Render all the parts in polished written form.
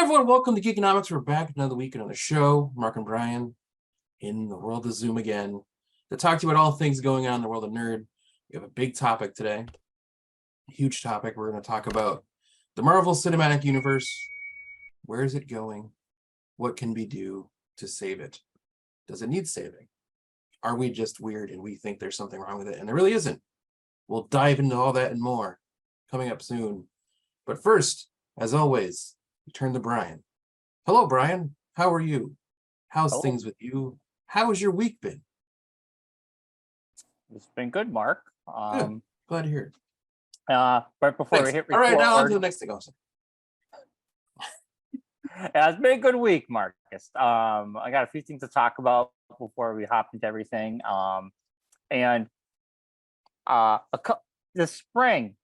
everyone, welcome to Geekonomics. We're back another week, another show. Marc and Bryon in the world of Zoom again to talk to you about all things going on in the world of nerd. We have a big topic today, a huge topic. We're going to talk about the Marvel Cinematic Universe. Where is it going? What can we do to save it? Does it need saving? Are we just weird and we think there's something wrong with it and there really isn't? We'll dive into all that and more coming up soon. But first, as always, we turn to Bryon. Hello, Bryon. How are you? How's things with you? How has your week been? It's been good, Mark. Good. Glad to hear it. Right before we hit record. All right, now on to the next thing. Yeah, it's been a good week, Marcus. I got a few things to talk about before we hop into everything. This spring,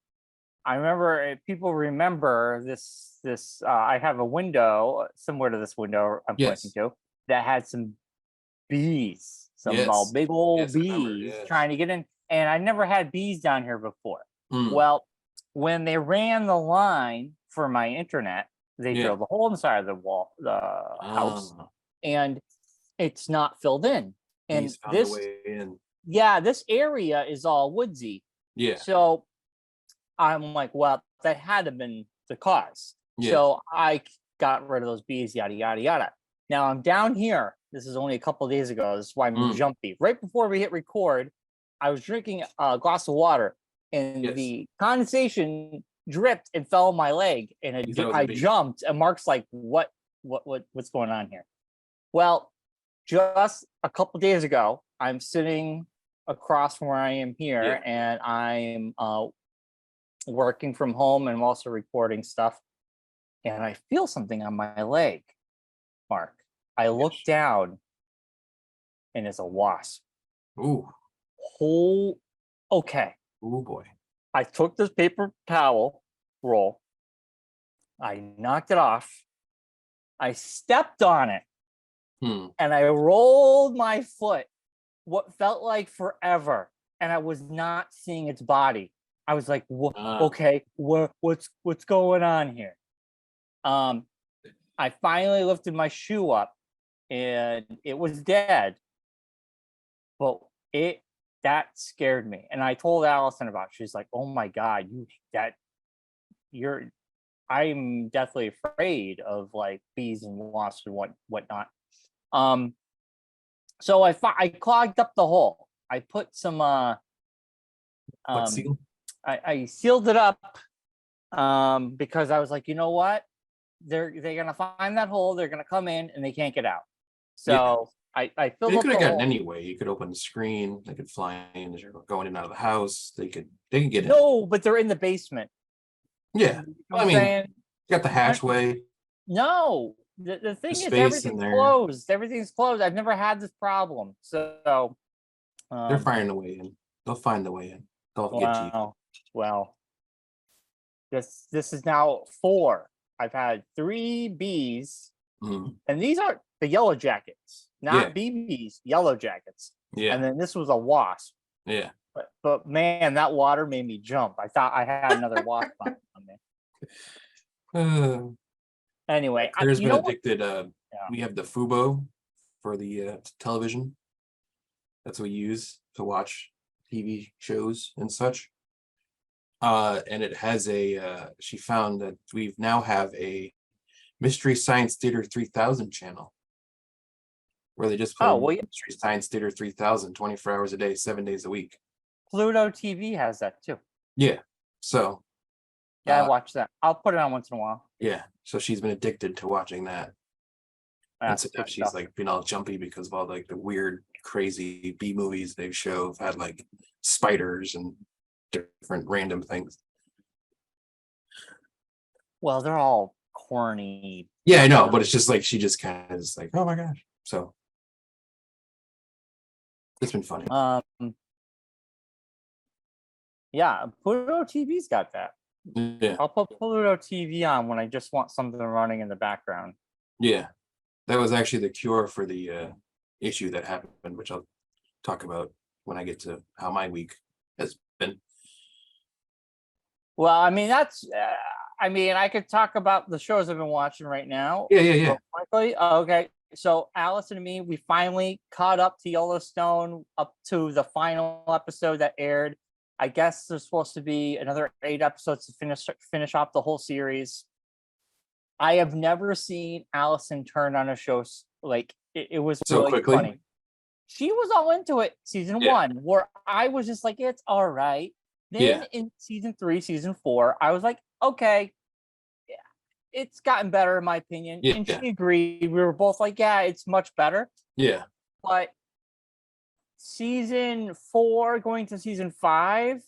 I remember people remember this. I have a window similar to this window I'm pointing to that had some bees, some big old bees trying to get in, and I never had bees down here before. Well, when they ran the line for my internet, they drilled a hole inside of the house, and it's not filled in. And this area is all woodsy. Yeah. So I'm like, well, that had to have been the cause. Yeah. So I got rid of those bees, yada, yada, yada. Now I'm down here. This is only a couple of days ago. This is why I'm jumpy. Right before we hit record, I was drinking a glass of water, and the condensation dripped and fell on my leg, and I jumped. And Mark's like, what's going on here? Well, just a couple of days ago, I'm sitting across from where I am here, and I'm working from home, and I'm also recording stuff, and I feel something on my leg, Mark. I look down, and it's a wasp. Ooh. Okay. Ooh, boy. I took this paper towel roll. I knocked it off. I stepped on it. And I rolled my foot what felt like forever. And I was not seeing its body. I was like, okay, what's going on here? I finally lifted my shoe up, and it was dead. But that scared me. And I told Allison about it. She's like, oh my God, I'm deathly afraid of like bees and wasps and whatnot. So I clogged up the hole. I put some seal? I sealed it up because I was like, you know what? They're gonna find that hole, they're gonna come in, and they can't get out. So I filled up the hole. They could have gotten anyway. You could open the screen, they could fly in as you're going in and out of the house. They can get in. No, but they're in the basement. Yeah. I mean, you got the hatchway. No. The thing is, everything's closed. Everything's closed. I've never had this problem. So they're finding a way in. They'll find the way in. They'll get you. Well, this is now 4. I've had 3 bees, and these are the yellow jackets, not bees, yellow jackets. Yeah. And then this was a wasp. Yeah. But man, that water made me jump. I thought I had another wasp on there. Anyway, Claire's been addicted. We have the Fubo for the television. That's what we use to watch TV shows and such. And it has she found that we now have a Mystery Science Theater 3000 channel where they just play Mystery Science Theater 3000 24 hours a day, 7 days a week. Pluto TV has that too. Yeah. So. Yeah, I watch that. I'll put it on once in a while. Yeah. So she's been addicted to watching that. And so she's like being all jumpy because of all like the weird, crazy B movies they show have had like spiders and different random things. Well, they're all corny. Yeah, I know, but it's just like she just kind of is like, oh my gosh. So it's been funny. Yeah, Pluto TV's got that. Yeah. I'll put Pluto TV on when I just want something running in the background. Yeah. That was actually the cure for the issue that happened, which I'll talk about when I get to how my week has been. Well, I mean, that's I mean, I could talk about the shows I've been watching right now. Yeah. Quickly. Okay. So Allison and me, we finally caught up to Yellowstone, up to the final episode that aired. I guess there's supposed to be another 8 episodes to finish off the whole series. I have never seen Allison turn on a show like it was so really quickly. Funny. She was all into it season 1, where I was just like, it's all right. Then in season 3, season 4, I was like, okay, it's gotten better in my opinion. And she agreed. We were both like, yeah, it's much better. Yeah. But season 4 going to season 5,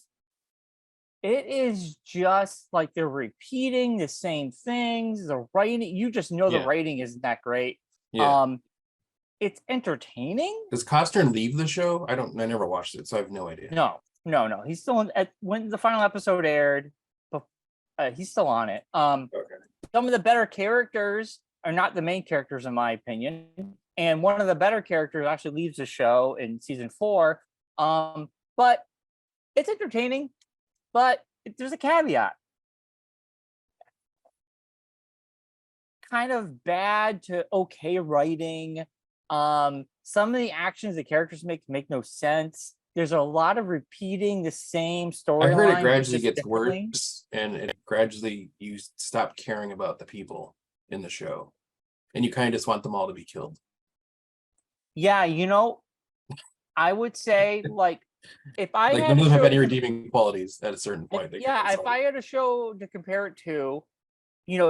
it is just like they're repeating the same things. The writing, you just know the writing isn't that great. Yeah. It's entertaining. Does Costner leave the show? I never watched it, so I have no idea. No. He's still when the final episode aired, he's still on it. Okay. Some of the better characters are not the main characters, in my opinion. And one of the better characters actually leaves the show in season 4. But it's entertaining. But there's a caveat. Kind of bad to okay writing. Some of the actions the characters make no sense. There's a lot of repeating the same story. I heard it gradually gets worse, and it gradually you stop caring about the people in the show, and you kind of just want them all to be killed. Yeah, I would say like if I like none of them have any redeeming qualities at a certain point. If I had a show to compare it to,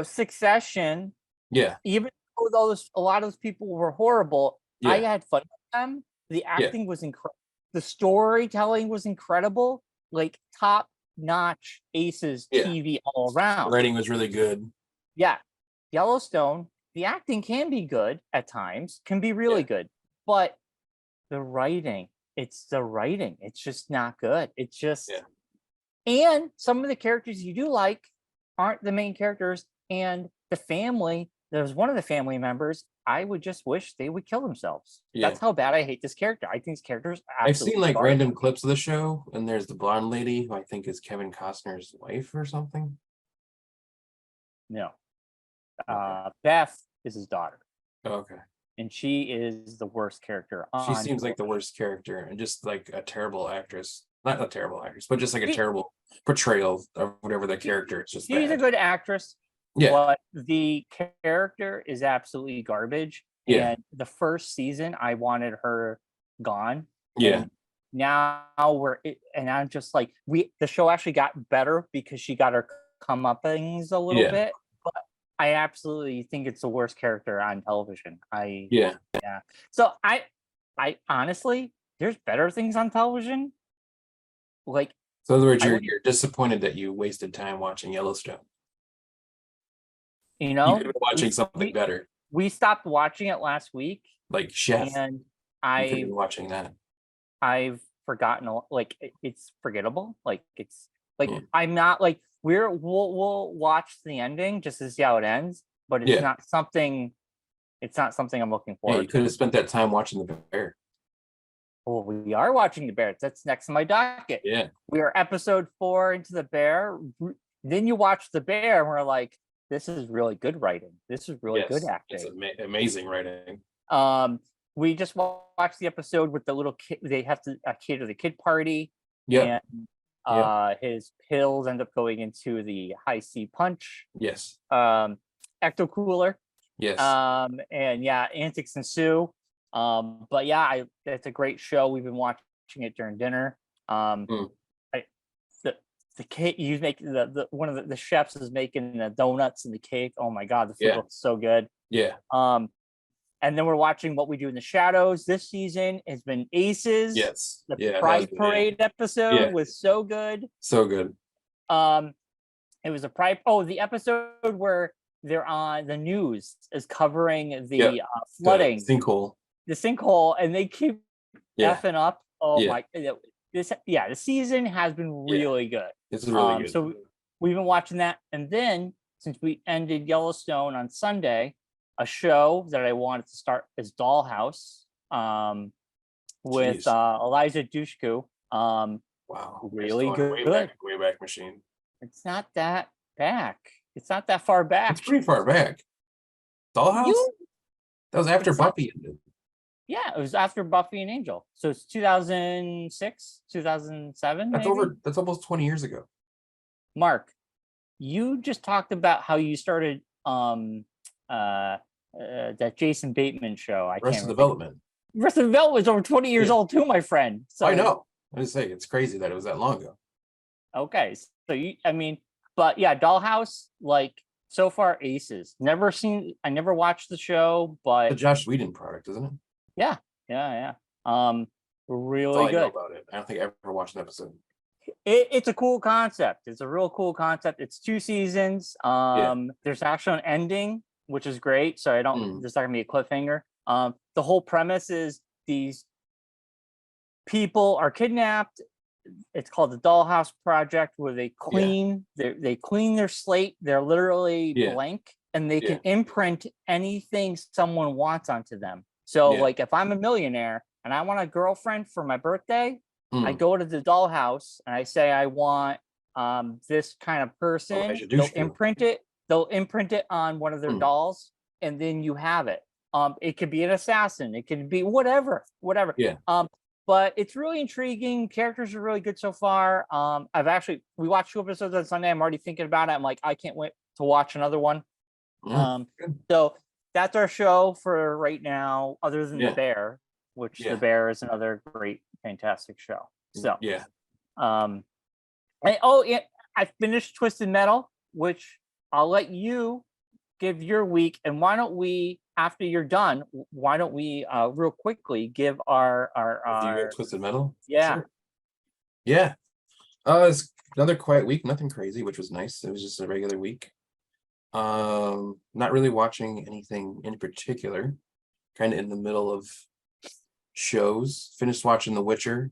Succession. Yeah. Even though a lot of those people were horrible, I had fun with them. The acting was incredible. The storytelling was incredible. Like top-notch aces TV all around. The writing was really good. Yeah. Yellowstone, the acting can be good at times, can be really good. But the writing, it's just not good. It's just and some of the characters you do like aren't the main characters, and the family, there's one of the family members, I would just wish they would kill themselves. That's how bad I hate this character. I think this character's I've seen like random clips of the show, and there's the blonde lady who I think is Kevin Costner's wife or something. No. Beth is his daughter. Okay. And she is the worst character. She seems like the worst character, and just like a terrible actress. Not a terrible actress, but just like a terrible portrayal of whatever the character. It's just she's a good actress. Yeah. But the character is absolutely garbage. Yeah. And the first season, I wanted her gone. Yeah. And now I'm just like, the show actually got better because she got her comeuppings a little bit. But I absolutely think it's the worst character on television. So I honestly, there's better things on television. Like, so in other words, you're disappointed that you wasted time watching Yellowstone. You could be watching something better. We stopped watching it last week. Like Chef. And I've watching that. I've forgotten, like it's forgettable. Like it's like I'm not like we'll watch the ending just to see how it ends, but it's not something I'm looking forward to. You could have spent that time watching The Bear. Well, we are watching The Bear. That's next on my docket. Yeah. We are episode 4 into The Bear. Then you watch The Bear and we're like, this is really good writing. This is really good acting. It's amazing writing. We just watched the episode with the little kid. They have to cater the kid party. Yeah. And his pills end up going into the high C punch. Yes. Ecto Cooler. Yes. And antics ensue. But it's a great show. We've been watching it during dinner. The cake, you make the one of the chefs is making the donuts and the cake. Oh my god, the food looks so good. Yeah. And then we're watching What We Do in the Shadows. This season has been Aces. Yes. The Pride Parade episode was so good. So good. It was a Pride. Oh, the episode where they're on the news is covering the flooding, the sinkhole, and they keep effing up. Oh my! The season has been really good. It's really good. So we've been watching that, and then since we ended Yellowstone on Sunday, a show that I wanted to start is Dollhouse, with Eliza Dushku. Wow, really good. Way back machine. It's not that back. It's not that far back. It's pretty far back. Dollhouse? That was after Buffy ended. Yeah, it was after Buffy and Angel. So it's 2006, 2007. That's almost 20 years ago. Mark, you just talked about how you started that Jason Bateman show. Arrested Development. Arrested Development was over 20 years old too, my friend. So I know. I just say it's crazy that it was that long ago. Okay, so but yeah, Dollhouse, like so far aces. I never watched the show, but the Joss Whedon product, isn't it? Yeah. Really good. I know about it. I don't think I ever watched an episode. It's a cool concept. It's a real cool concept. It's 2 seasons. There's actually an ending, which is great. So there's not gonna be a cliffhanger. The whole premise is these people are kidnapped. It's called the Dollhouse Project, where they clean they clean their slate. They're literally blank, and they can imprint anything someone wants onto them. So like if I'm a millionaire and I want a girlfriend for my birthday, I go to the Dollhouse and I say I want this kind of person. They'll imprint it on one of their dolls, and then you have it. It could be an assassin, it could be whatever. Yeah. But it's really intriguing. Characters are really good so far. We watched 2 episodes on Sunday. I'm already thinking about it. I'm like, I can't wait to watch another one. So that's our show for right now, other than The Bear, which The Bear is another great, fantastic show. So I finished Twisted Metal, which I'll let you give your week. And why don't we, after you're done, real quickly give our Twisted Metal? Yeah. Sure. Yeah. It's another quiet week, nothing crazy, which was nice. It was just a regular week. Not really watching anything in particular. Kind of in the middle of shows. Finished watching The Witcher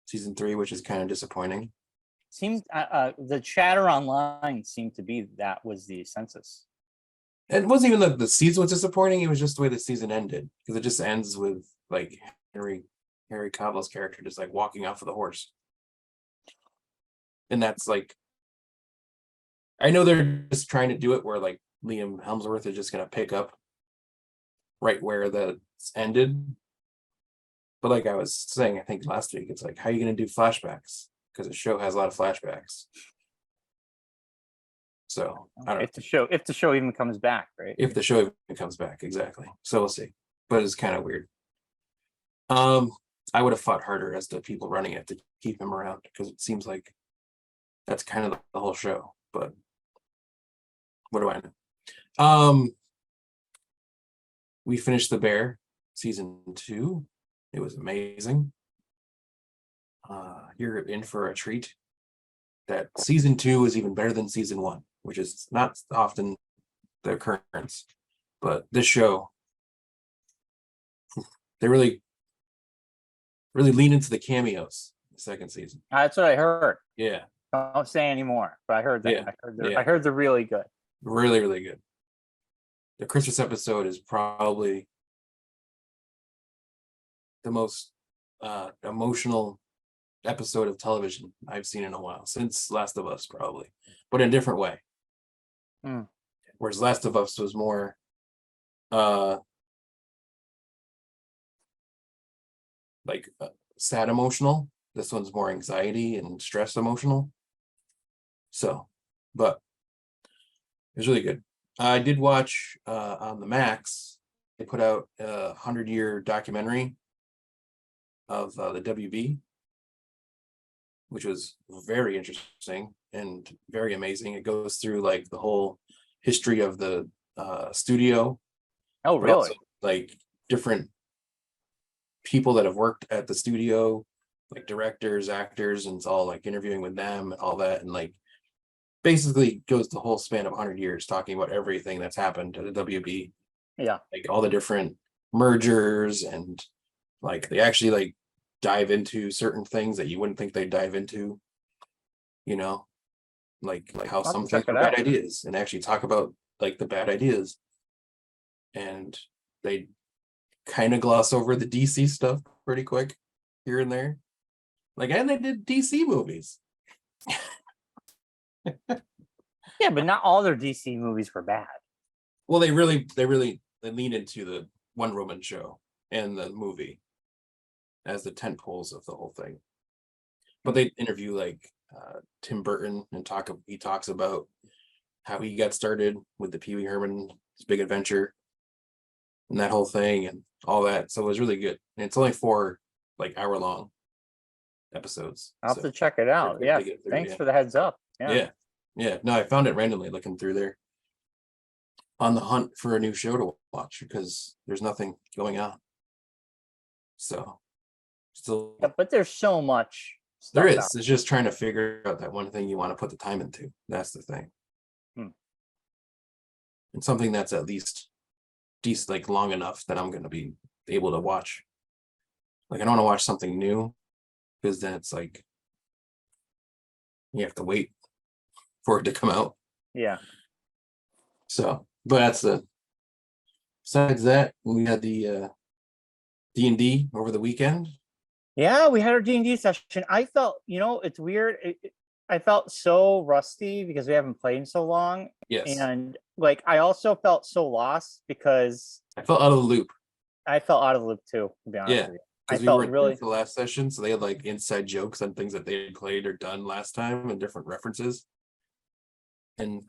season 3, which is kind of disappointing. Seems the chatter online seemed to be that was the census. It wasn't even the season was disappointing. It was just the way the season ended, because it just ends with like Harry Cavill's character just like walking off of the horse, and that's like, I know they're just trying to do it where like Liam Hemsworth is just gonna pick up right where that's ended, but like I was saying, I think last week, it's like, how are you gonna do flashbacks? Because the show has a lot of flashbacks. So I don't know. If the show even comes back, right? If the show even comes back, exactly. So we'll see. But it's kind of weird. I would have fought harder as the people running it to keep him around, because it seems like that's kind of the whole show. But what do I know? We finished The Bear season 2. It was amazing. You're in for a treat. That season 2 is even better than season 1, which is not often the occurrence. But this show, they really lean into the cameos in the second season. That's what I heard. Yeah. Don't say anymore, but I heard that. Yeah. I heard they're really good. Really, really good. The Christmas episode is probably the most emotional episode of television I've seen in a while, since Last of Us, probably, but in a different way. Whereas Last of Us was more sad emotional. This one's more anxiety and stress emotional. So, but it was really good. I did watch on the Max, they put out a 100-year documentary of the WB, which was very interesting and very amazing. It goes through like the whole history of the studio. Oh, really? Also, like different people that have worked at the studio, like directors, actors, and it's all like interviewing with them and all that. And like basically goes the whole span of 100 years talking about everything that's happened to the WB. Yeah. Like all the different mergers, and like they actually like dive into certain things that you wouldn't think they'd dive into, you know, like how some things are bad ideas, and actually talk about like the bad ideas. And they kind of gloss over the DC stuff pretty quick here and there. Like, and they did DC movies. Yeah, but not all their DC movies were bad. Well, they lean into the Wonder Woman show and the movie as the tent poles of the whole thing. But they interview like Tim Burton and he talks about how he got started with the Pee Wee Herman's Big Adventure and that whole thing and all that. So it was really good. And it's only 4 like hour-long episodes. I'll have to check it out. Yeah. Thanks for the heads up. Yeah. No, I found it randomly looking through there. On the hunt for a new show to watch because there's nothing going on. So still, but there's so much there is. It's just trying to figure out that one thing you want to put the time into. That's the thing. And something that's at least decent, like long enough that I'm going to be able to watch. Like I don't want to watch something new because then it's like you have to wait for it to come out. Yeah. So, but that's besides that, we had the D&D over the weekend. Yeah, we had our D&D session. I felt, it's weird. I felt so rusty because we haven't played in so long. Yes. And like, I also felt so lost because I felt out of the loop. I felt out of the loop too, to be honest with you. Because we weren't really the last session, so they had like inside jokes on things that they had played or done last time and different references. And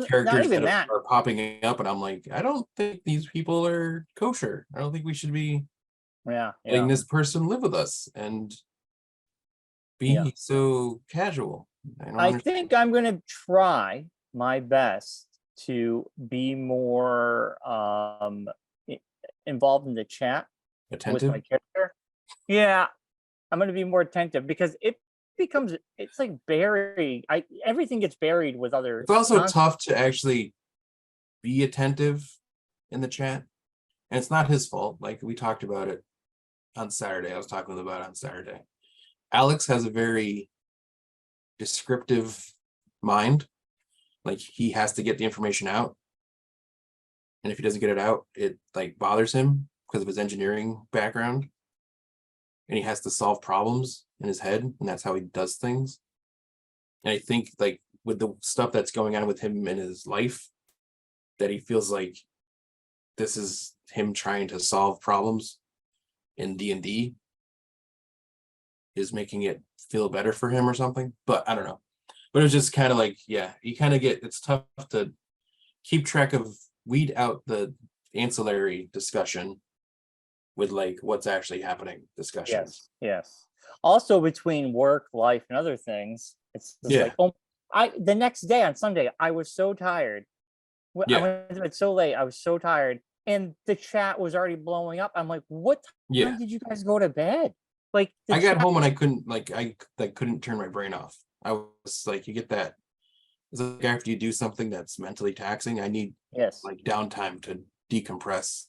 characters that are popping up, and I'm like, I don't think these people are kosher. I don't think we should be letting this person live with us and be so casual. I think I'm going to try my best to be more involved in the chat with my character. Yeah, I'm going to be more attentive because it's like buried. Everything gets buried with other. It's also tough to actually be attentive in the chat, and it's not his fault. Like we talked about it on Saturday. I was talking about it on Saturday. Alex has a very descriptive mind. Like he has to get the information out, and if he doesn't get it out, it like bothers him because of his engineering background, and he has to solve problems in his head, and that's how he does things. And I think like with the stuff that's going on with him in his life, that he feels like this is him trying to solve problems in D&D is making it feel better for him or something. But I don't know. But it was just kind of like, you kind of it's tough to keep track of, weed out the ancillary discussion with like what's actually happening discussions. Yes. Also between work, life, and other things, it's just like, the next day on Sunday, I was so tired. I went to bed so late. I was so tired, and the chat was already blowing up. I'm like, what time did you guys go to bed? Like I got home and I couldn't turn my brain off. I was like, you get that. It's like after you do something that's mentally taxing, I need like downtime to decompress.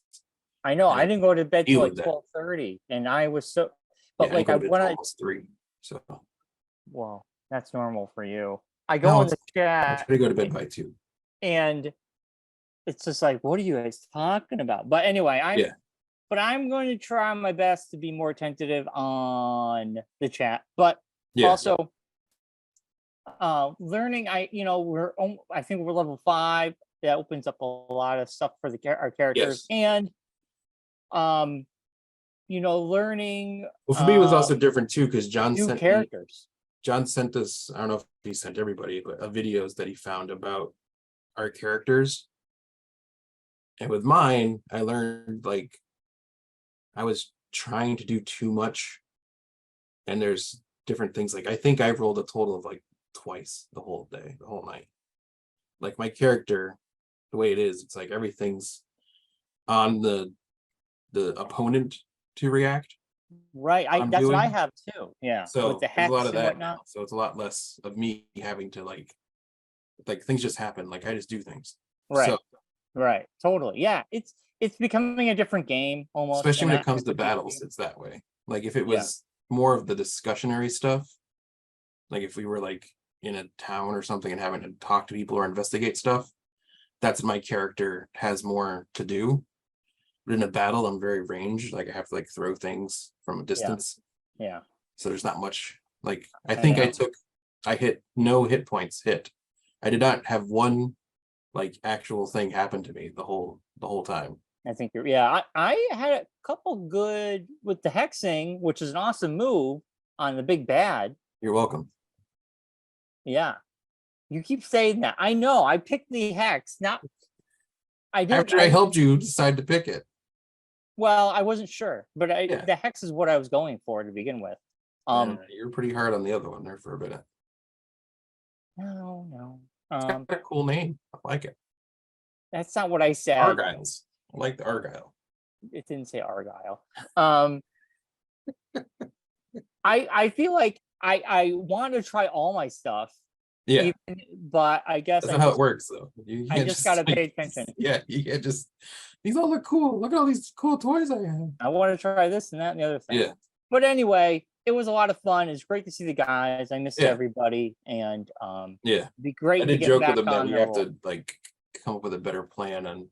I know. I didn't go to bed till like 12:30, and I was so. But like I went almost 3. So. Well, that's normal for you. I go in the chat. I try to go to bed by 2. And it's just like, what are you guys talking about? But anyway, I'm going to try my best to be more attentive on the chat. But also learning. I think we're level 5. That opens up a lot of stuff for our characters, and learning. Well, for me, it was also different too because John sent characters. John sent us. I don't know if he sent everybody, but videos that he found about our characters. And with mine, I learned like I was trying to do too much, and there's different things. Like I think I rolled a total of like twice the whole night. Like my character, the way it is, it's like everything's on the opponent to react. Right. That's what I have too. Yeah. So with the hacks a lot of and that whatnot. now. So it's a lot less of me having to like things just happen. Like I just do things. Right. So, right. Totally. Yeah. It's becoming a different game almost. Especially when it comes to battles, it's that way. Like if it was more of the discussionary stuff, like if we were like in a town or something and having to talk to people or investigate stuff, that's my character has more to do. But in a battle, I'm very ranged. Like I have to like throw things from a distance. Yeah. So there's not much. Like I think I hit no hit points hit I did not have one like actual thing happen to me the whole time. I think I had a couple good with the hexing, which is an awesome move on the big bad. You're welcome. Yeah. You keep saying that. I know. I picked the hex. I helped you decide to pick it. Well, I wasn't sure, but the hex is what I was going for to begin with. You're pretty hard on the other one there for a minute. No. It's got a cool name. I like it. That's not what I said. Argyles. I like the Argyle. It didn't say Argyle. I feel like I want to try all my stuff. Yeah. But I guess that's not how it works, though. I just gotta pay attention. Yeah, you can't just. These all look cool. Look at all these cool toys I have. I want to try this and that and the other thing. Yeah. But anyway, it was a lot of fun. It's great to see the guys. I missed everybody, and it'd be great. I did joke with them that we have to like come up with a better plan on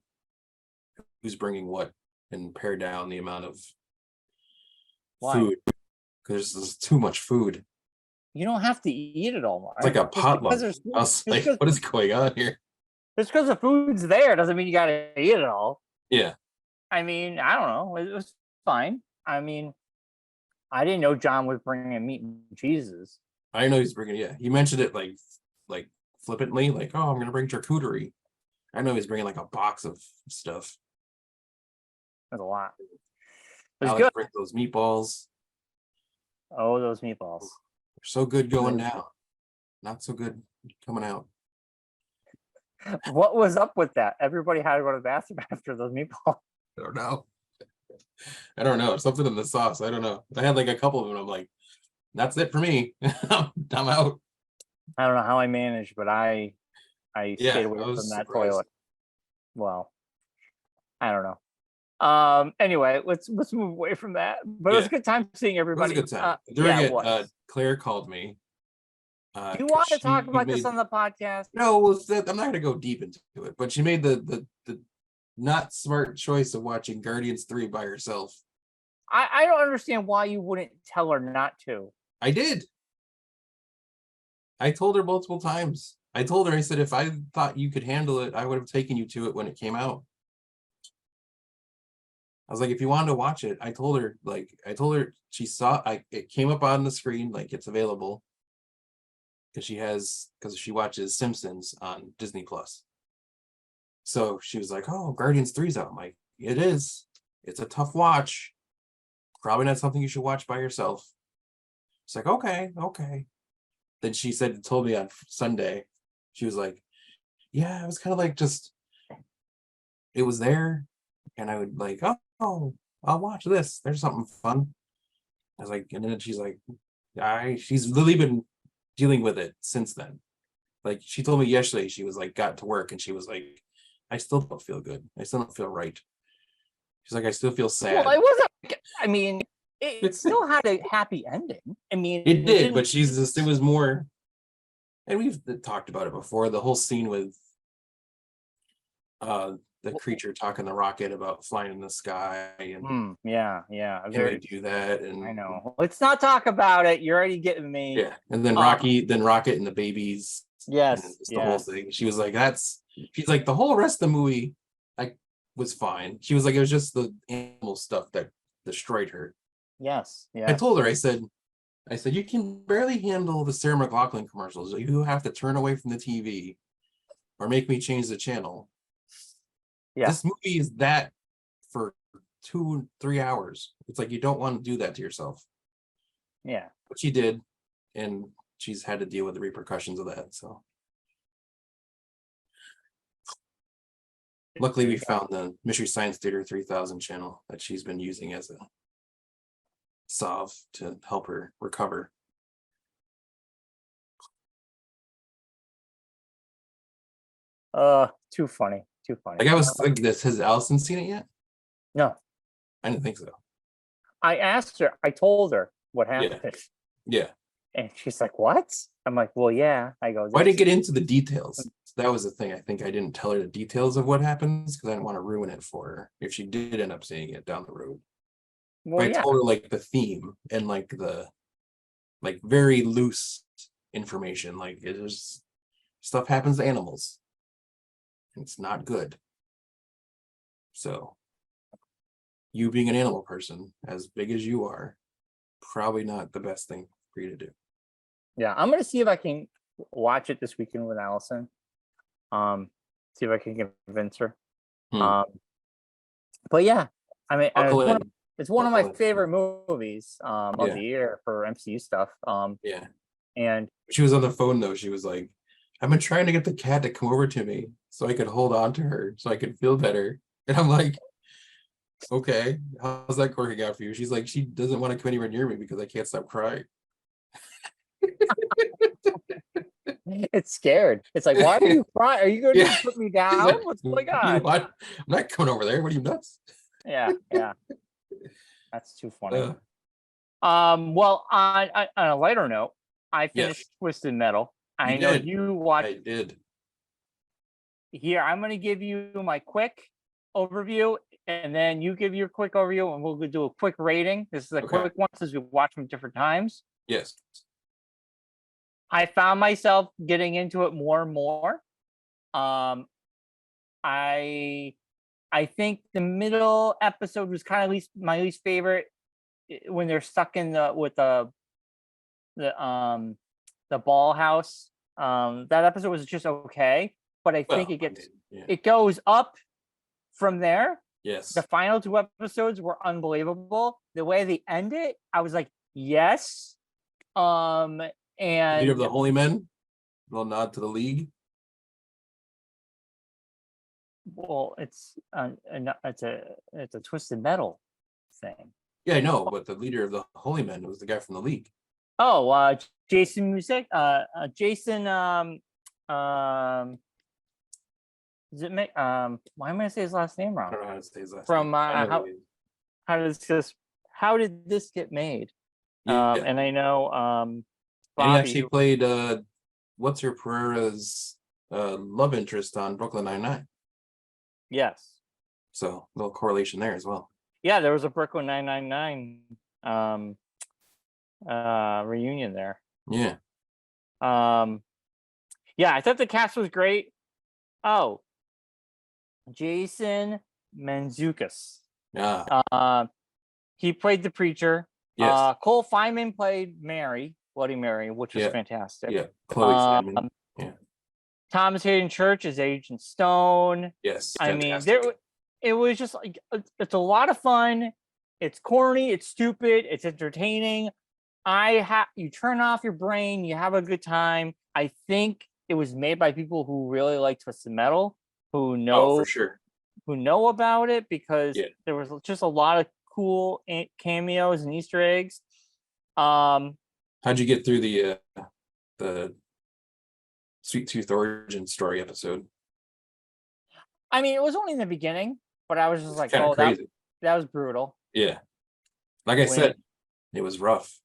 who's bringing what and pare down the amount of food because there's too much food. You don't have to eat it all, Mark. It's like a potluck. I was like, what is going on here? Just because the food's there doesn't mean you gotta eat it all. Yeah. I mean, I don't know. It was fine. I mean, I didn't know John was bringing meat and cheeses. I know he's bringing. Yeah, he mentioned it like flippantly, like, "Oh, I'm gonna bring charcuterie." I know he's bringing like a box of stuff. That's a lot. It's good. Bring those meatballs. Oh, those meatballs. They're so good going down. Not so good coming out. What was up with that? Everybody had to go to the bathroom after those meatballs. I don't know. Something in the sauce. I don't know. I had like a couple of them. I'm like, that's it for me. I'm out. I don't know how I managed, but I stayed away from that toilet. Well, I don't know. Anyway, let's move away from that. But it was a good time seeing everybody. It was a good time. Claire called me. Do you want to talk about this on the podcast? No, I'm not going to go deep into it. But she made the not smart choice of watching Guardians 3 by herself. I don't understand why you wouldn't tell her not to. I did. I told her multiple times. I told her, I said, if I thought you could handle it, I would have taken you to it when it came out. I was like, if you wanted to watch it, I told her she saw it came up on the screen, like it's available. Because she watches Simpsons on Disney Plus. So she was like, "Oh, Guardians 3's out." I'm like, "It is. It's a tough watch. Probably not something you should watch by yourself." It's like, okay. Then she told me on Sunday, she was like, "Yeah, it was kind of like just, it was there, and I would like, oh, I'll watch this. There's something fun." I was like, and then she's like, she's literally been dealing with it since then. Like she told me yesterday, she was like, got to work and she was like, I still don't feel good. I still don't feel right. She's like, I still feel sad. Well, it wasn't. I mean, it still had a happy ending. I mean, it did, but it was more. And we've talked about it before. The whole scene with the creature talking the rocket about flying in the sky and yeah. Very do that, and I know. Let's not talk about it. You're already getting me. Yeah, and then Rocket and the babies. Yes, the whole thing. She was like, she's like, the whole rest of the movie, was fine. She was like, it was just the animal stuff that destroyed her. Yes, yeah. I told her, I said, you can barely handle the Sarah McLachlan commercials. You have to turn away from the TV, or make me change the channel. Yeah. This movie is that for 2-3 hours. It's like you don't want to do that to yourself. Yeah. But she did, and she's had to deal with the repercussions of that. So luckily we found the Mystery Science Theater 3000 channel that she's been using as a salve to help her recover. Too funny. Like I was like, has Allison seen it yet? No. I didn't think so. I asked her, I told her what happened. Yeah. And she's like, what? I'm like, well, yeah. I go, why didn't get into the details? That was the thing. I think I didn't tell her the details of what happens because I didn't want to ruin it for her if she did end up seeing it down the road. Well, I told her like the theme and like the very loose information. Like it was stuff happens to animals. And it's not good. So, you being an animal person, as big as you are, probably not the best thing for you to do. Yeah, I'm gonna see if I can watch it this weekend with Allison. See if I can convince her. But yeah, I mean, it's one of my favorite movies of the year for MCU stuff. Yeah. And she was on the phone though. She was like, "I've been trying to get the cat to come over to me so I could hold on to her, so I could feel better." And I'm like, "Okay, how's that working out for you?" She's like, "She doesn't want to come anywhere near me because I can't stop crying." It's scared. It's like, why are you crying? Are you going to put me down? Like, what's going on? I'm not coming over there. What are you, nuts? Yeah. That's too funny. Well, on a lighter note, I finished Twisted Metal. I know you watched. I did. Here, I'm going to give you my quick overview, and then you give your quick overview, and we'll do a quick rating. This is a quick one since we watched them different times. Yes. I found myself getting into it more and more. I think the middle episode was kind of my least favorite, when they're stuck in the ball house. That episode was just okay, but I think it goes up from there. Yes. The final 2 episodes were unbelievable. The way they end it, I was like, yes. And Leader of the Holy Men, little nod to the League. Well, it's a Twisted Metal thing. Yeah, I know, but the leader of the Holy Men was the guy from the League. Oh, Jason Music. Jason. Is it? Why am I gonna say his last name wrong? I don't know how to say his last name. How did this get made? And I know. Bobby, and he actually played what's her Pereira's love interest on Brooklyn Nine-Nine. Yes. So a little correlation there as well. Yeah, there was a Brooklyn 999 reunion there. Yeah. Yeah, I thought the cast was great. Oh, Jason Mantzoukas. Yeah. He played the preacher. Yes. Cole Feynman played Bloody Mary, which was fantastic. Yeah. Chloe Feynman. Yeah. Thomas Hayden Church is Agent Stone. Yes. Fantastic. I mean, it was just like, it's a lot of fun. It's corny. It's stupid. It's entertaining. You turn off your brain. You have a good time. I think it was made by people who really like Twisted Metal, who know for sure, who know about it, because there was just a lot of cool cameos and Easter eggs. How'd you get through the Sweet Tooth origin story episode? I mean, it was only in the beginning, but I was just like, oh, that was brutal. Yeah. Like I said, it was rough.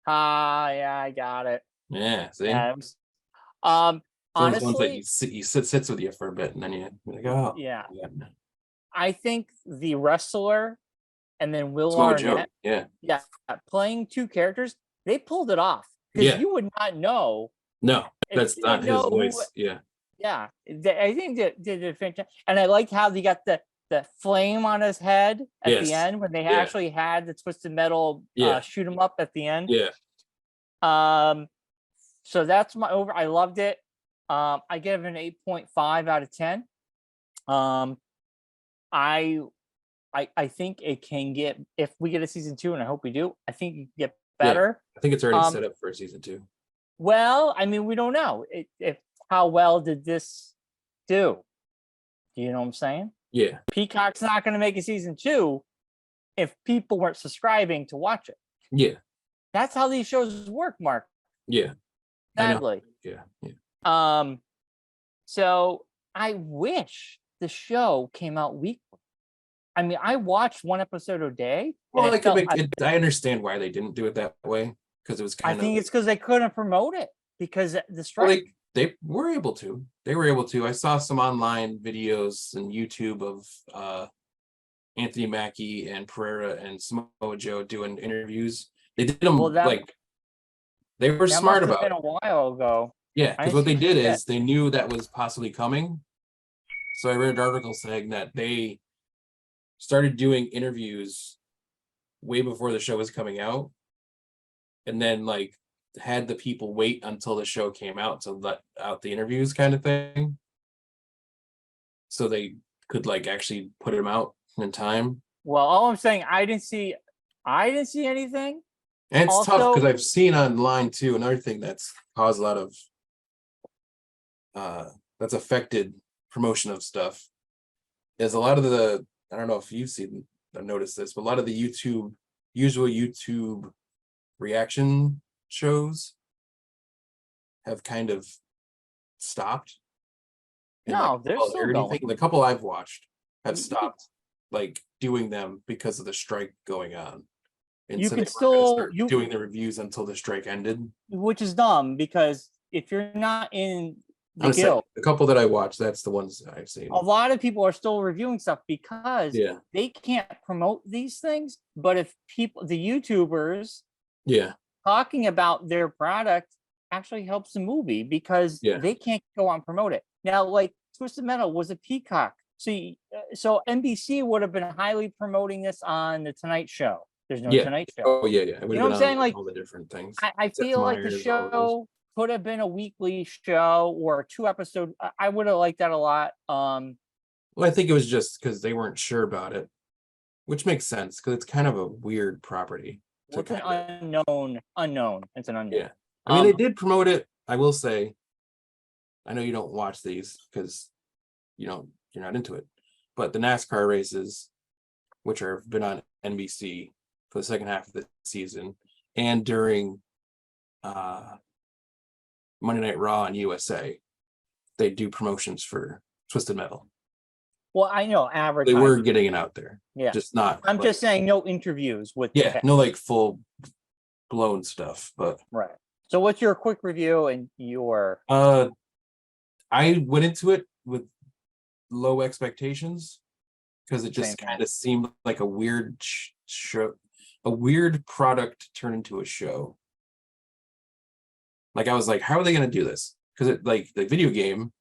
Yeah, I got it. Yeah, see? Yeah, honestly, he sits with you for a bit, and then you're like, oh. Yeah. I think the wrestler and then Will Arnett, playing 2 characters, they pulled it off. Because you would not know. No, that's not his voice. Yeah, I think that did a fantastic. And I like how they got the flame on his head at the end, when they actually had the Twisted Metal shoot him up at the end. Yeah. So that's my over. I loved it. I give it an 8.5 out of 10. I think it can get, if we get a season 2, and I hope we do, I think it can get better. I think it's already set up for a season 2. Well, I mean, we don't know if how well did this do. Do you know what I'm saying? Yeah. Peacock's not going to make a season 2 if people weren't subscribing to watch it. Yeah. That's how these shows work, Mark. Yeah. Sadly. Yeah. So I wish the show came out weekly. I mean, I watched 1 episode a day. Well, I understand why they didn't do it that way, because it was kind of. I think it's because they couldn't promote it because the strike. Well, they were able to. I saw some online videos and YouTube of Anthony Mackie and Pereira and Samoa Joe doing interviews. They did them they were smart about it. Been a while ago. Yeah, because what they did is they knew that was possibly coming. So I read an article saying that they started doing interviews way before the show was coming out, and then like had the people wait until the show came out to let out the interviews kind of thing. So they could like actually put them out in time. Well, all I'm saying, I didn't see anything. And it's tough because I've seen online too, another thing that's caused a lot of that's affected promotion of stuff is a lot of the, I don't know if you've seen or noticed this, but a lot of the usual YouTube reaction shows have kind of stopped. No, they're still going. The couple I've watched have stopped like doing them because of the strike going on. And you so can they still doing the reviews until the strike ended, which is dumb because if you're not in the guild, the couple that I watched, that's the ones that I've seen. A lot of people are still reviewing stuff because they can't promote these things. But if people, the YouTubers, talking about their product actually helps the movie because they can't go on and promote it. Now, like Twisted Metal was a Peacock. See, so NBC would have been highly promoting this on the Tonight Show. There's no Tonight Show. Oh yeah. You know what I'm saying? Like all the different things. I feel like the show could have been a weekly show or a 2-episode. I would have liked that a lot. Well, I think it was just because they weren't sure about it, which makes sense because it's kind of a weird property. It's an unknown. It's an unknown. Yeah. I mean, they did promote it. I will say, I know you don't watch these because you're not into it, but the NASCAR races, which have been on NBC for the second half of the season and during Monday Night Raw on USA, they do promotions for Twisted Metal. Well, I know advertising. They were getting it out there. Yeah. Just not. I'm just saying no interviews with. Yeah, no like full blown stuff, but. Right. So what's your quick review and your. I went into it with low expectations because it just kind of seemed like a weird show, a weird product turned into a show. Like I was like, how are they going to do this? Because it like the video game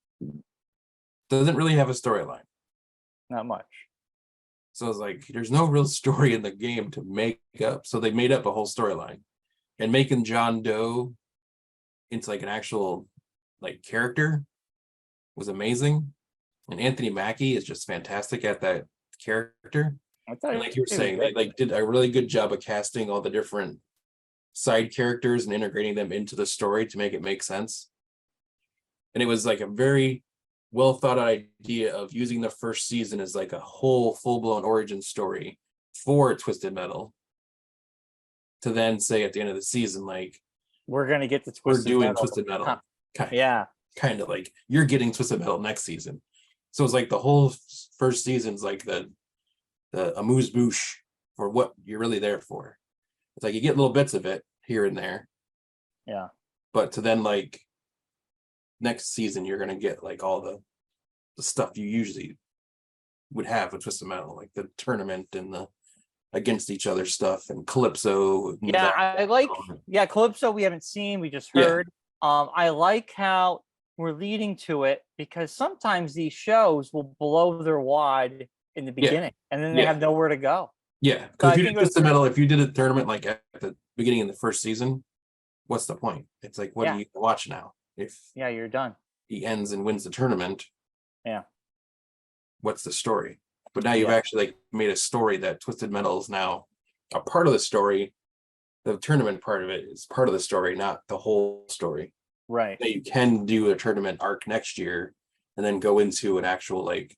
doesn't really have a storyline. Not much. So I was like, there's no real story in the game to make up. So they made up a whole storyline, and making John Doe into like an actual like character was amazing. And Anthony Mackie is just fantastic at that character. And like you were saying, they like did a really good job of casting all the different side characters and integrating them into the story to make it make sense. And it was like a very well thought out idea of using the first season as like a whole full-blown origin story for Twisted Metal to then say at the end of the season, like, we're going to get the Twisted Metal. Twisted Metal. Kind of like you're getting Twisted Metal next season. So it's like the whole first season's like the amuse-bouche for what you're really there for. It's like you get little bits of it here and there. Yeah. But to then like next season, you're going to get like all the stuff you usually would have with Twisted Metal, like the tournament and the against each other stuff and Calypso. Yeah, I like, Calypso we haven't seen, we just heard. I like how we're leading to it because sometimes these shows will blow their wad in the beginning and then they have nowhere to go. Yeah, because if you did Twisted Metal, if you did a tournament like at the beginning of the first season, what's the point? It's like, what do you watch now? If you're done. He ends and wins the tournament. Yeah. What's the story? But now you've actually like made a story that Twisted Metal is now a part of the story. The tournament part of it is part of the story, not the whole story. Right. Now you can do a tournament arc next year and then go into an actual like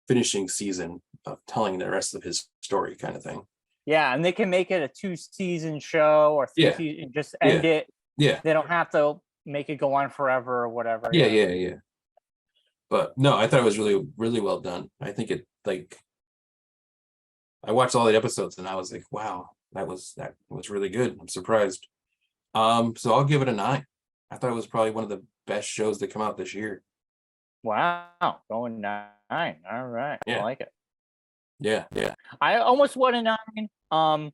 finishing season of telling the rest of his story kind of thing. Yeah, and they can make it a 2-season show or 3 season, just end it. Yeah. They don't have to make it go on forever or whatever. Yeah. But no, I thought it was really, really well done. I think it like I watched all the episodes and I was like, wow, that was really good. I'm surprised. So I'll give it a 9. I thought it was probably one of the best shows that come out this year. Wow, going 9. All right, I like it. Yeah. I almost won a 9.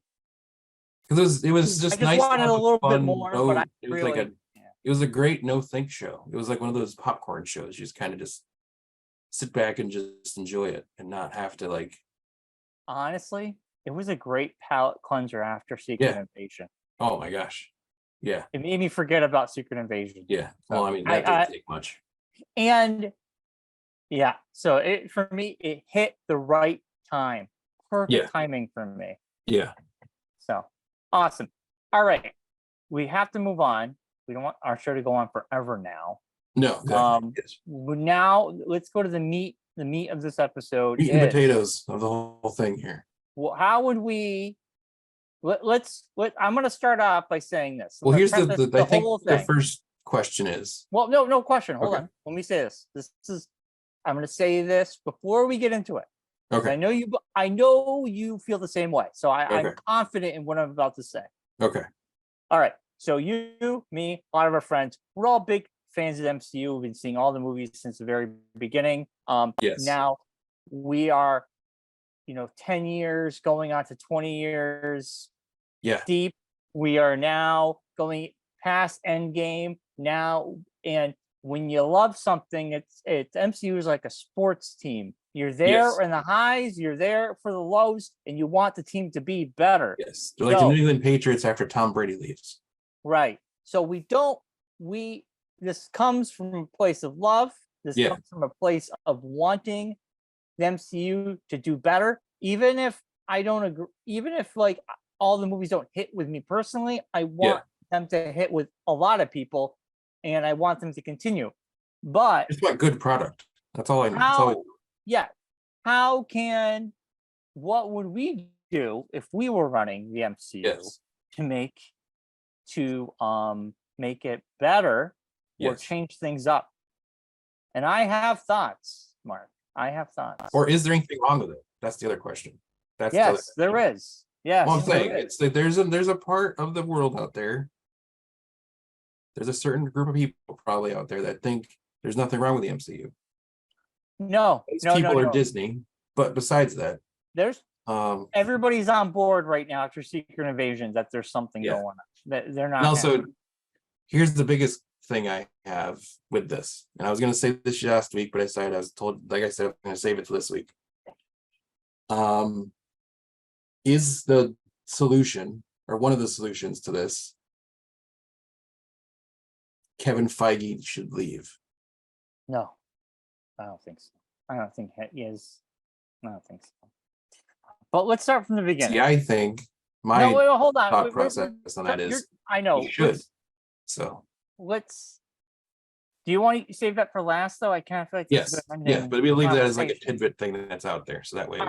Because it was just nice. I just wanted a little bit more, but it was like It was a great no-think show. It was like one of those popcorn shows. You just kind of just sit back and just enjoy it and not have to like. Honestly, it was a great palate cleanser after Secret Invasion. Oh my gosh. Yeah. It made me forget about Secret Invasion. Yeah. Well, I mean, that didn't take much. And yeah, so for me, it hit the right time. Perfect timing for me. Yeah. So awesome. All right. We have to move on. We don't want our show to go on forever now. No. Now let's go to the meat of this episode. Meat and potatoes of the whole thing here. Well, how would we I'm going to start off by saying this. Well, here's I think the first question is. Well, no question. Hold on. Let me say this. I'm going to say this before we get into it. Okay. I know you feel the same way. So I'm confident in what I'm about to say. Okay. All right. So you, me, a lot of our friends, we're all big fans of the MCU. We've been seeing all the movies since the very beginning. Yes. Now we are, 10 years going on to 20 years deep. We are now going past Endgame now. And when you love something, it's MCU is like a sports team. You're there in the highs, you're there for the lows, and you want the team to be better. Yes. They're like the New England Patriots after Tom Brady leaves. Right. So this comes from a place of love. This comes from a place of wanting the MCU to do better. Even if I don't agree, even if like all the movies don't hit with me personally, I want them to hit with a lot of people, and I want them to continue. But it's about good product. That's all I know. What would we do if we were running the MCU to make it better or change things up? And I have thoughts, Mark. I have thoughts. Or is there anything wrong with it? That's the other question. There is. Yes. Well, I'm saying it's like there's a part of the world out there. There's a certain group of people probably out there that think there's nothing wrong with the MCU. No. People are Disney, but besides that, there's everybody's on board right now after Secret Invasion that there's something going on. That they're not. And also, here's the biggest thing I have with this, and I was going to say this last week, but I was told, like I said, I'm going to save it to this week. Is the solution, or one of the solutions to this, Kevin Feige should leave? No, I don't think so. I don't think he is. I don't think so. But let's start from the beginning. See, I think my hold on. thought process on that is I know he should. Do you want to save that for last though? I kind of feel like yes, but we'll leave that as like a tidbit thing that's out there, so that way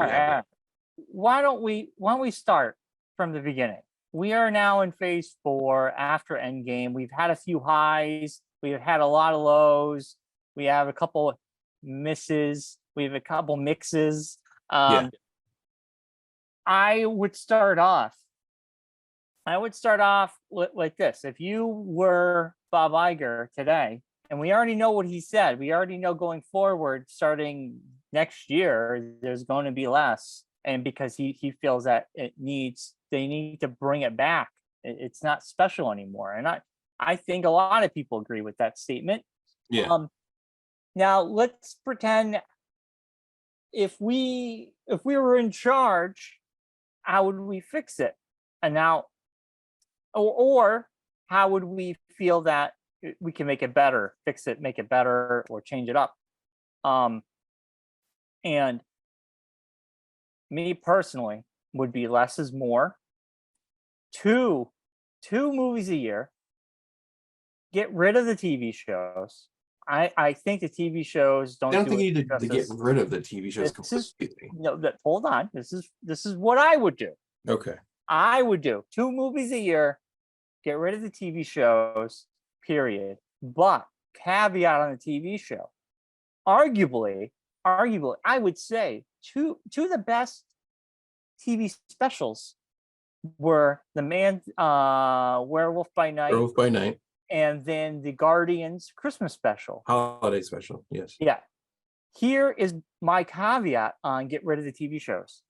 Why don't we start from the beginning? We are now in phase 4 after Endgame. We've had a few highs. We've had a lot of lows. We have a couple misses. We have a couple mixes. I would start off like this. If you were Bob Iger today, and we already know what he said, we already know going forward, starting next year, there's going to be less. And because he feels that they need to bring it back. It's not special anymore. And I think a lot of people agree with that statement. Yeah. Now let's pretend if we were in charge, how would we fix it? And now, or how would we feel that we can make it better, fix it, make it better, or change it up? And me personally would be less is more. Two movies a year. Get rid of the TV shows. I think the TV shows don't. I don't think you need to get rid of the TV shows completely. Hold on. This is what I would do. Okay. I would do 2 movies a year. Get rid of the TV shows. Period. But caveat on the TV show. Arguably, I would say two of the best TV specials were the Werewolf by Night, and then the Guardians Christmas special, holiday special. Yes. Yeah. Here is my caveat on get rid of the TV shows.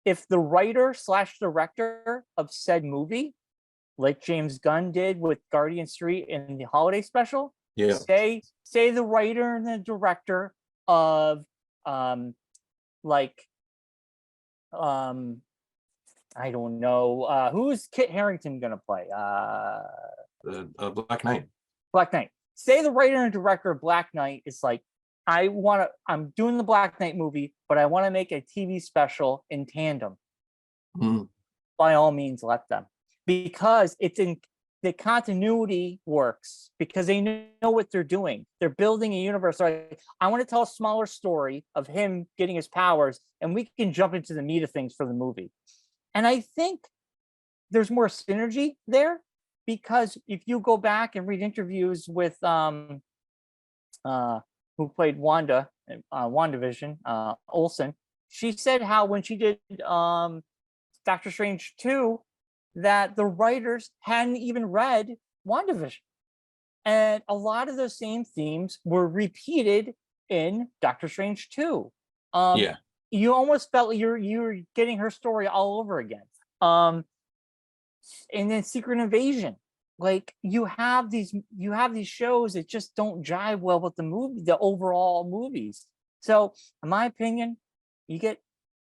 If the writer / director of said movie like James Gunn did with Guardians 3 in the holiday special. Yeah. Say the writer and the director of I don't know, who's Kit Harington gonna play? Black Knight. Black Knight. Say the writer and director of Black Knight is like, I'm doing the Black Knight movie, but I want to make a TV special in tandem. By all means, let them, because it's in the continuity works, because they know what they're doing. They're building a universe. Like, I want to tell a smaller story of him getting his powers, and we can jump into the meat of things for the movie. And I think there's more synergy there, because if you go back and read interviews with who played Wanda in WandaVision, Olsen, she said how when she did Doctor Strange 2, that the writers hadn't even read WandaVision. And a lot of those same themes were repeated in Doctor Strange 2. You almost felt like you're getting her story all over again. And then Secret Invasion. Like, you have these shows that just don't jive well with the overall movies. So, in my opinion, you get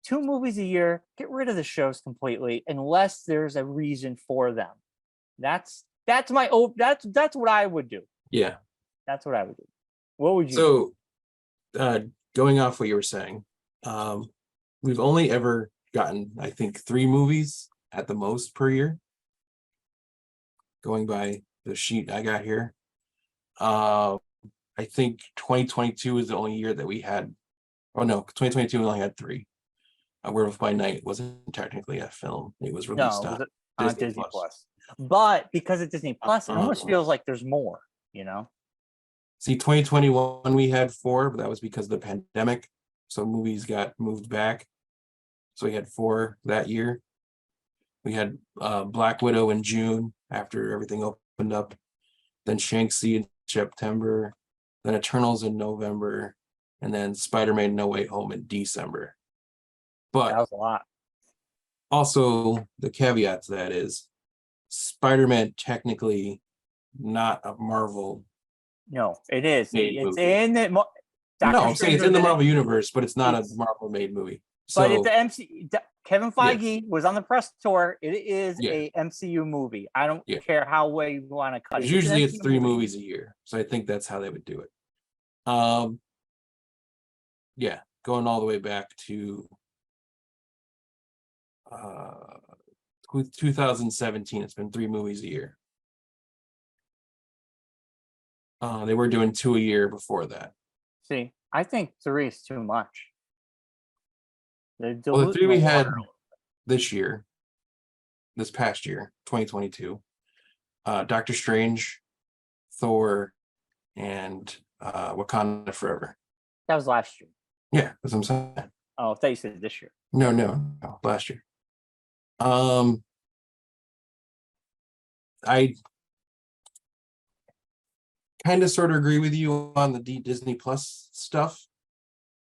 2 movies a year, get rid of the shows completely, unless there's a reason for them. That's what I would do. Yeah. That's what I would do. What would you do? So, going off what you were saying, we've only ever gotten, I think, 3 movies at the most per year. Going by the sheet I got here. I think 2022 is the only year that we had. Oh no, 2022 we only had 3. Werewolf by Night wasn't technically a film. It was released on Disney Plus. But because of Disney Plus, it almost feels like there's more, you know? See, 2021 we had 4, but that was because of the pandemic. So movies got moved back. So we had 4 that year. We had Black Widow in June after everything opened up. Then Shang-Chi in September. Then Eternals in November. And then Spider-Man No Way Home in December. But that was a lot. Also, the caveat to that is Spider-Man technically not a Marvel. No, it is. It's in the no, I'm saying it's in the Marvel universe, but it's not a Marvel made movie. So, but it's the Kevin Feige was on the press tour. It is a MCU movie. I don't care how way you want to cut it. Usually it's 3 movies a year. So I think that's how they would do it. Going all the way back to 2017, it's been 3 movies a year. They were doing 2 a year before that. See, I think 3 is too much. The 3 we had this past year, 2022, Doctor Strange, Thor, and Wakanda Forever. That was last year. Yeah, that's what I'm saying. Oh, I thought you said this year. No, last year. I kind of sort of agree with you on the Disney Plus stuff.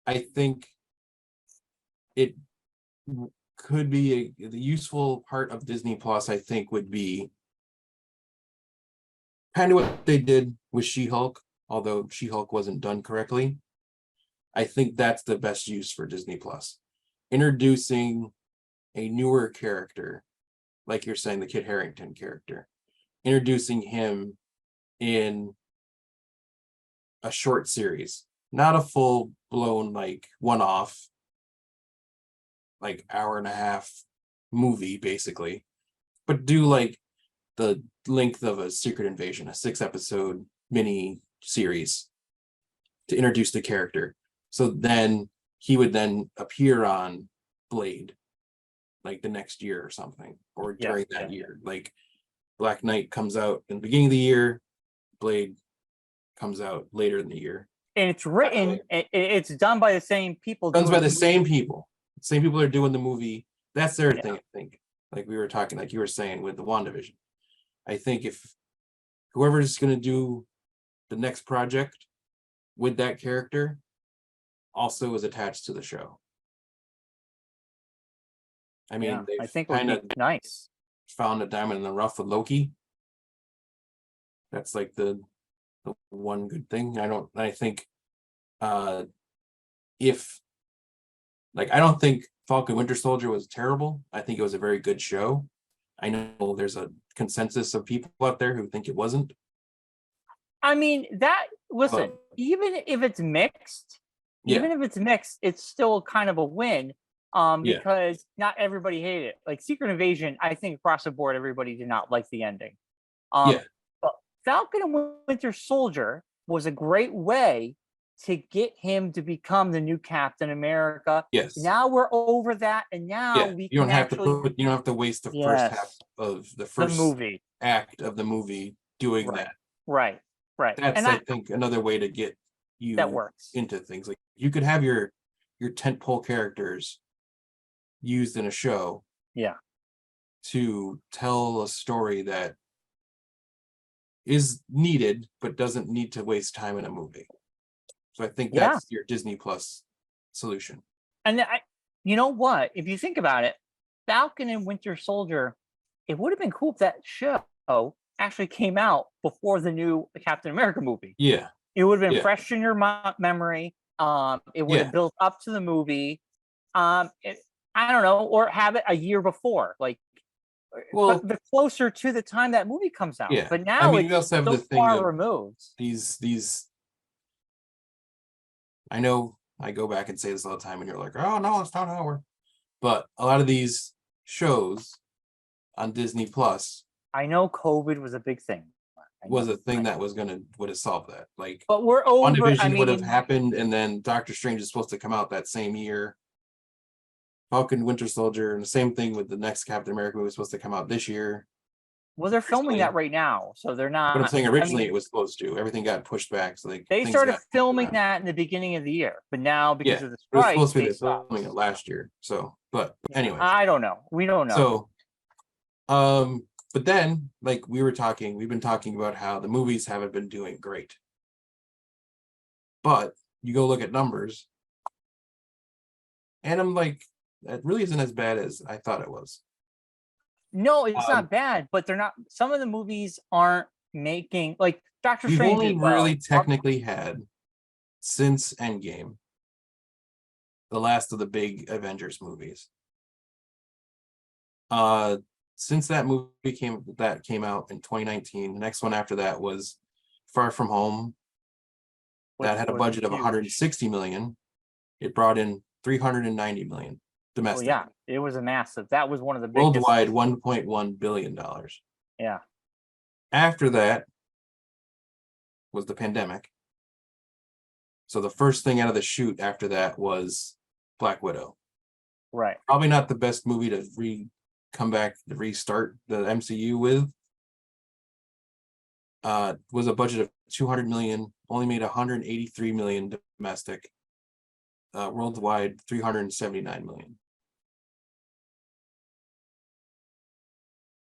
I think it could be the useful part of Disney Plus, I think, would be kind of what they did with She-Hulk, although She-Hulk wasn't done correctly. I think that's the best use for Disney Plus. Introducing a newer character, like you're saying, the Kit Harington character, introducing him in a short series, not a full-blown, like, one-off, like, hour-and-a-half movie, basically, but do, like, the length of a Secret Invasion, a 6-episode mini series to introduce the character. So then he would then appear on Blade, like the next year or something, or during that year. Like Black Knight comes out in the beginning of the year, Blade comes out later in the year. And it's written, it's done by the same people. Done by the same people. Same people are doing the movie. That's their thing, I think. Like we were talking, like you were saying with the WandaVision. I think if whoever's going to do the next project with that character also is attached to the show. I mean, I think it would be nice. found a diamond in the rough with Loki. That's like the one good thing. I think if like, I don't think Falcon Winter Soldier was terrible. I think it was a very good show. I know there's a consensus of people out there who think it wasn't. I mean, even if it's mixed, it's still kind of a win. Because not everybody hated it. Like Secret Invasion, I think across the board, everybody did not like the ending. But Falcon and Winter Soldier was a great way to get him to become the new Captain America. Yes. Now we're over that, and now you don't have to waste the first half of the first movie act of the movie doing that. Right. That's I think another way to get you that works into things. Like you could have your tentpole characters used in a show. Yeah. To tell a story that is needed but doesn't need to waste time in a movie. So I think that's your Disney Plus solution. And you know what? If you think about it, Falcon and Winter Soldier, it would have been cool if that show actually came out before the new Captain America movie. Yeah. It would have been fresh in your memory. It would have built up to the movie. I don't know, or have it a year before. Like, well, the closer to the time that movie comes out. Yeah. But now it's also have so the thing far removed. These I know I go back and say this all the time, and you're like, oh no, it's not how it works. But a lot of these shows on Disney Plus, I know COVID was a big thing. Would have solved that. Like, but we're over. WandaVision would have happened, and then Doctor Strange is supposed to come out that same year. Falcon Winter Soldier, and the same thing with the next Captain America movie was supposed to come out this year. Well, they're filming that right now, so they're not. But I'm saying originally it was supposed to. Everything got pushed back, so they started filming that in the beginning of the year, but now because of the strike, it was supposed to be filming it last year. So, but anyway, I don't know. We don't know. So, but then, like we've been talking about how the movies haven't been doing great. But you go look at numbers, and I'm like, that really isn't as bad as I thought it was. No, it's not bad, but they're not. Some of the movies aren't making like Doctor Strange. We've only really technically had since Endgame, the last of the big Avengers movies. Since that movie came out in 2019, the next one after that was Far From Home. That had a budget of 160 million. It brought in 390 million. Domestic. Oh, yeah, it was a massive. That was one of the biggest. Worldwide, $1.1 billion. Yeah. After that was the pandemic. So the first thing out of the chute after that was Black Widow. Right. Probably not the best movie to come back to restart the MCU with. Was a budget of 200 million, only made 183 million domestic. Worldwide, 379 million.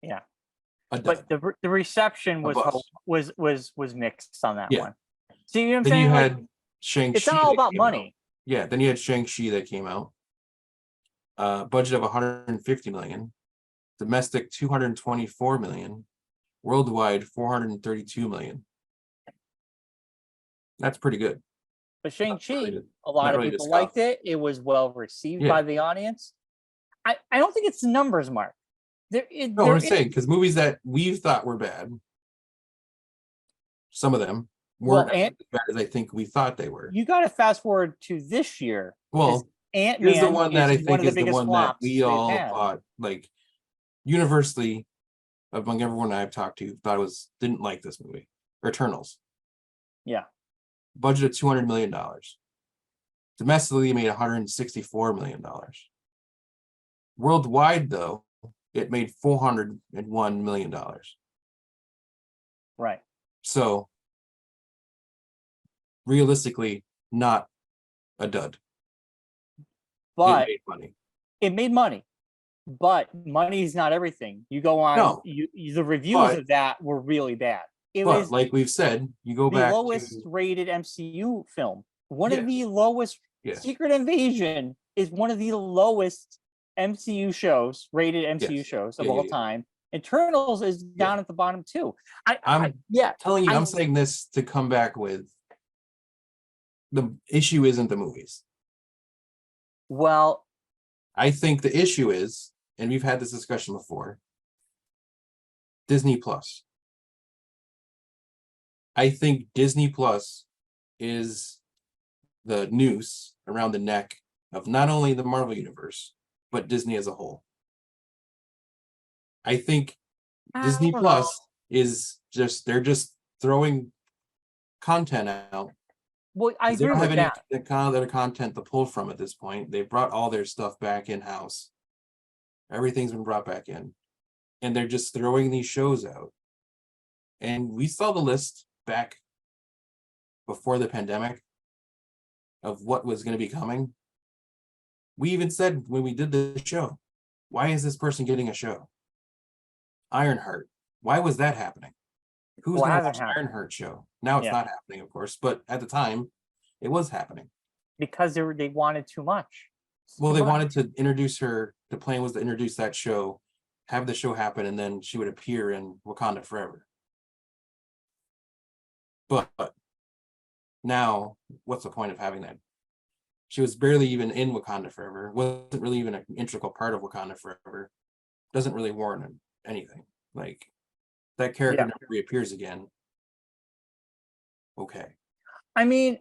Yeah, but the reception was mixed on that one. See what I'm saying? You had Shang-Chi. It's not all about money. Yeah, then you had Shang-Chi that came out. Budget of 150 million, domestic 224 million, worldwide 432 million. That's pretty good. But Shang-Chi, a lot of people liked it. It was well received by the audience. I don't think it's the numbers, Mark. No, I'm saying because movies that we thought were bad, some of them weren't as bad as I think we thought they were. You got to fast forward to this year. Well, Ant-Man is the one that I think is the one that we all thought, like, universally, among everyone I've talked to, didn't like this movie. Eternals. Yeah. Budget of $200 million. Domestically, made $164 million. Worldwide, though, it made $401 million. Right. So, realistically, not a dud. But it made money. But money is not everything. You go on. No, the reviews of that were really bad. It was, like we've said, you go back the lowest rated MCU film. One of the lowest. Secret Invasion is one of the lowest MCU shows, rated MCU shows of all time. Eternals is down at the bottom too. I'm telling you, I'm saying this to come back with the issue isn't the movies. Well, I think the issue is, and we've had this discussion before, Disney Plus. I think Disney Plus is the noose around the neck of not only the Marvel Universe, but Disney as a whole. I think Disney Plus is they're just throwing content out. Well, I agree with that. They don't have any other content to pull from at this point. They brought all their stuff back in-house. Everything's been brought back in. And they're just throwing these shows out. And we saw the list back before the pandemic of what was going to be coming. We even said when we did the show, why is this person getting a show? Ironheart. Why was that happening? Who's going to watch an Ironheart show? Now it's not happening, of course, but at the time, it was happening. Because they wanted too much. Well, they wanted to introduce her. The plan was to introduce that show, have the show happen, and then she would appear in Wakanda Forever. But now, what's the point of having that? She was barely even in Wakanda Forever. Wasn't really even an integral part of Wakanda Forever. Doesn't really warrant anything. Like, that character never reappears again. Okay. I mean,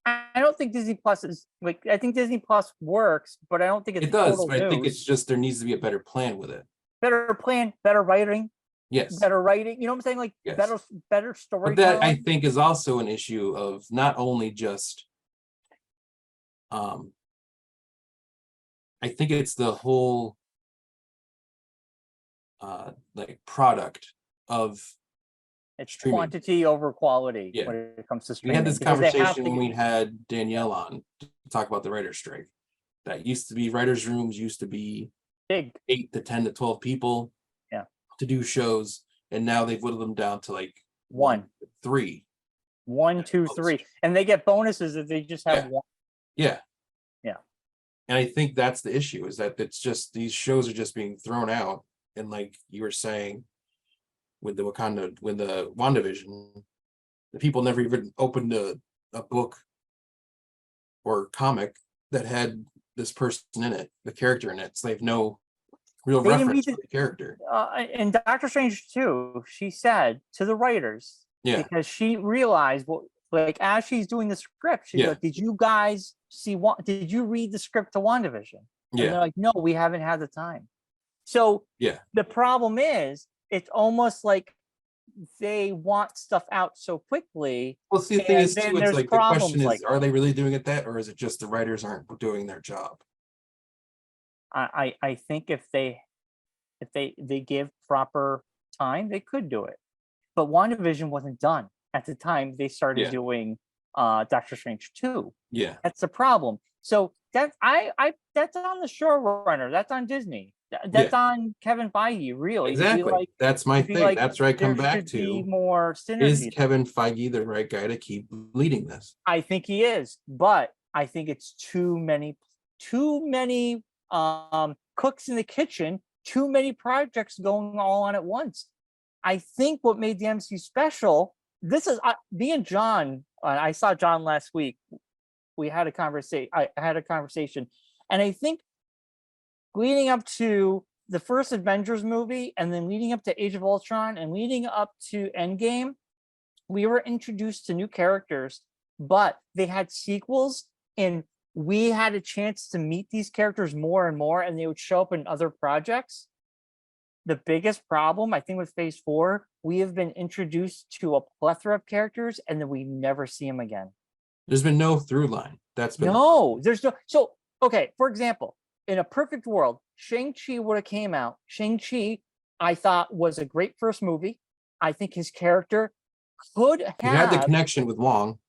I don't think Disney Plus is like. I think Disney Plus works, but I don't think it does. But I think it's just there needs to be a better plan with it. Better plan, better writing. Yes. Better writing. You know what I'm saying? Like better story. But that I think is also an issue of not only just. I think it's the whole like product of it's streaming. Quantity over quality when it comes to streaming. We had this conversation when we had Danielle on to talk about the writer's strike. That used to be writers' rooms used to be big 8 to 10 to 12 people to do shows, and now they've whittled them down to like 1, 3. 1, 2, 3. And they get bonuses if they just have one. Yeah. Yeah. And I think that's the issue, is that it's just these shows are just being thrown out. And like you were saying with the WandaVision, the people never even opened a book or comic that had this person in it, the character in it. So they have no real reference to the character. And Doctor Strange too, she said to the writers, because she realized like as she's doing the script, she's like, did you guys did you read the script to WandaVision? And they're like, no, we haven't had the time. So the problem is, it's almost like they want stuff out so quickly. Well, see, the thing is, too, it's like the question is, are they really doing it that, or is it just the writers aren't doing their job? I think if they give proper time, they could do it. But WandaVision wasn't done at the time they started doing Doctor Strange 2. Yeah, that's the problem. So that's on the showrunner. That's on Disney. That's on Kevin Feige. Really, exactly. That's my thing. Like, that's where I come back to. Be more synergy. Is Kevin Feige the right guy to keep leading this? I think he is, but I think it's too many cooks in the kitchen. Too many projects going all on at once. I think what made the MCU special. This is me and John. I saw John last week. We had a conversation. I had a conversation, and I think leading up to the first Avengers movie, and then leading up to Age of Ultron, and leading up to Endgame, we were introduced to new characters, but they had sequels, and we had a chance to meet these characters more and more, and they would show up in other projects. The biggest problem, I think, with Phase 4, we have been introduced to a plethora of characters, and then we never see them again. There's been no through line. There's no. So, okay, for example, in a perfect world, Shang-Chi would have came out. Shang-Chi, I thought, was a great first movie. I think his character could have... He had the connection with Wong.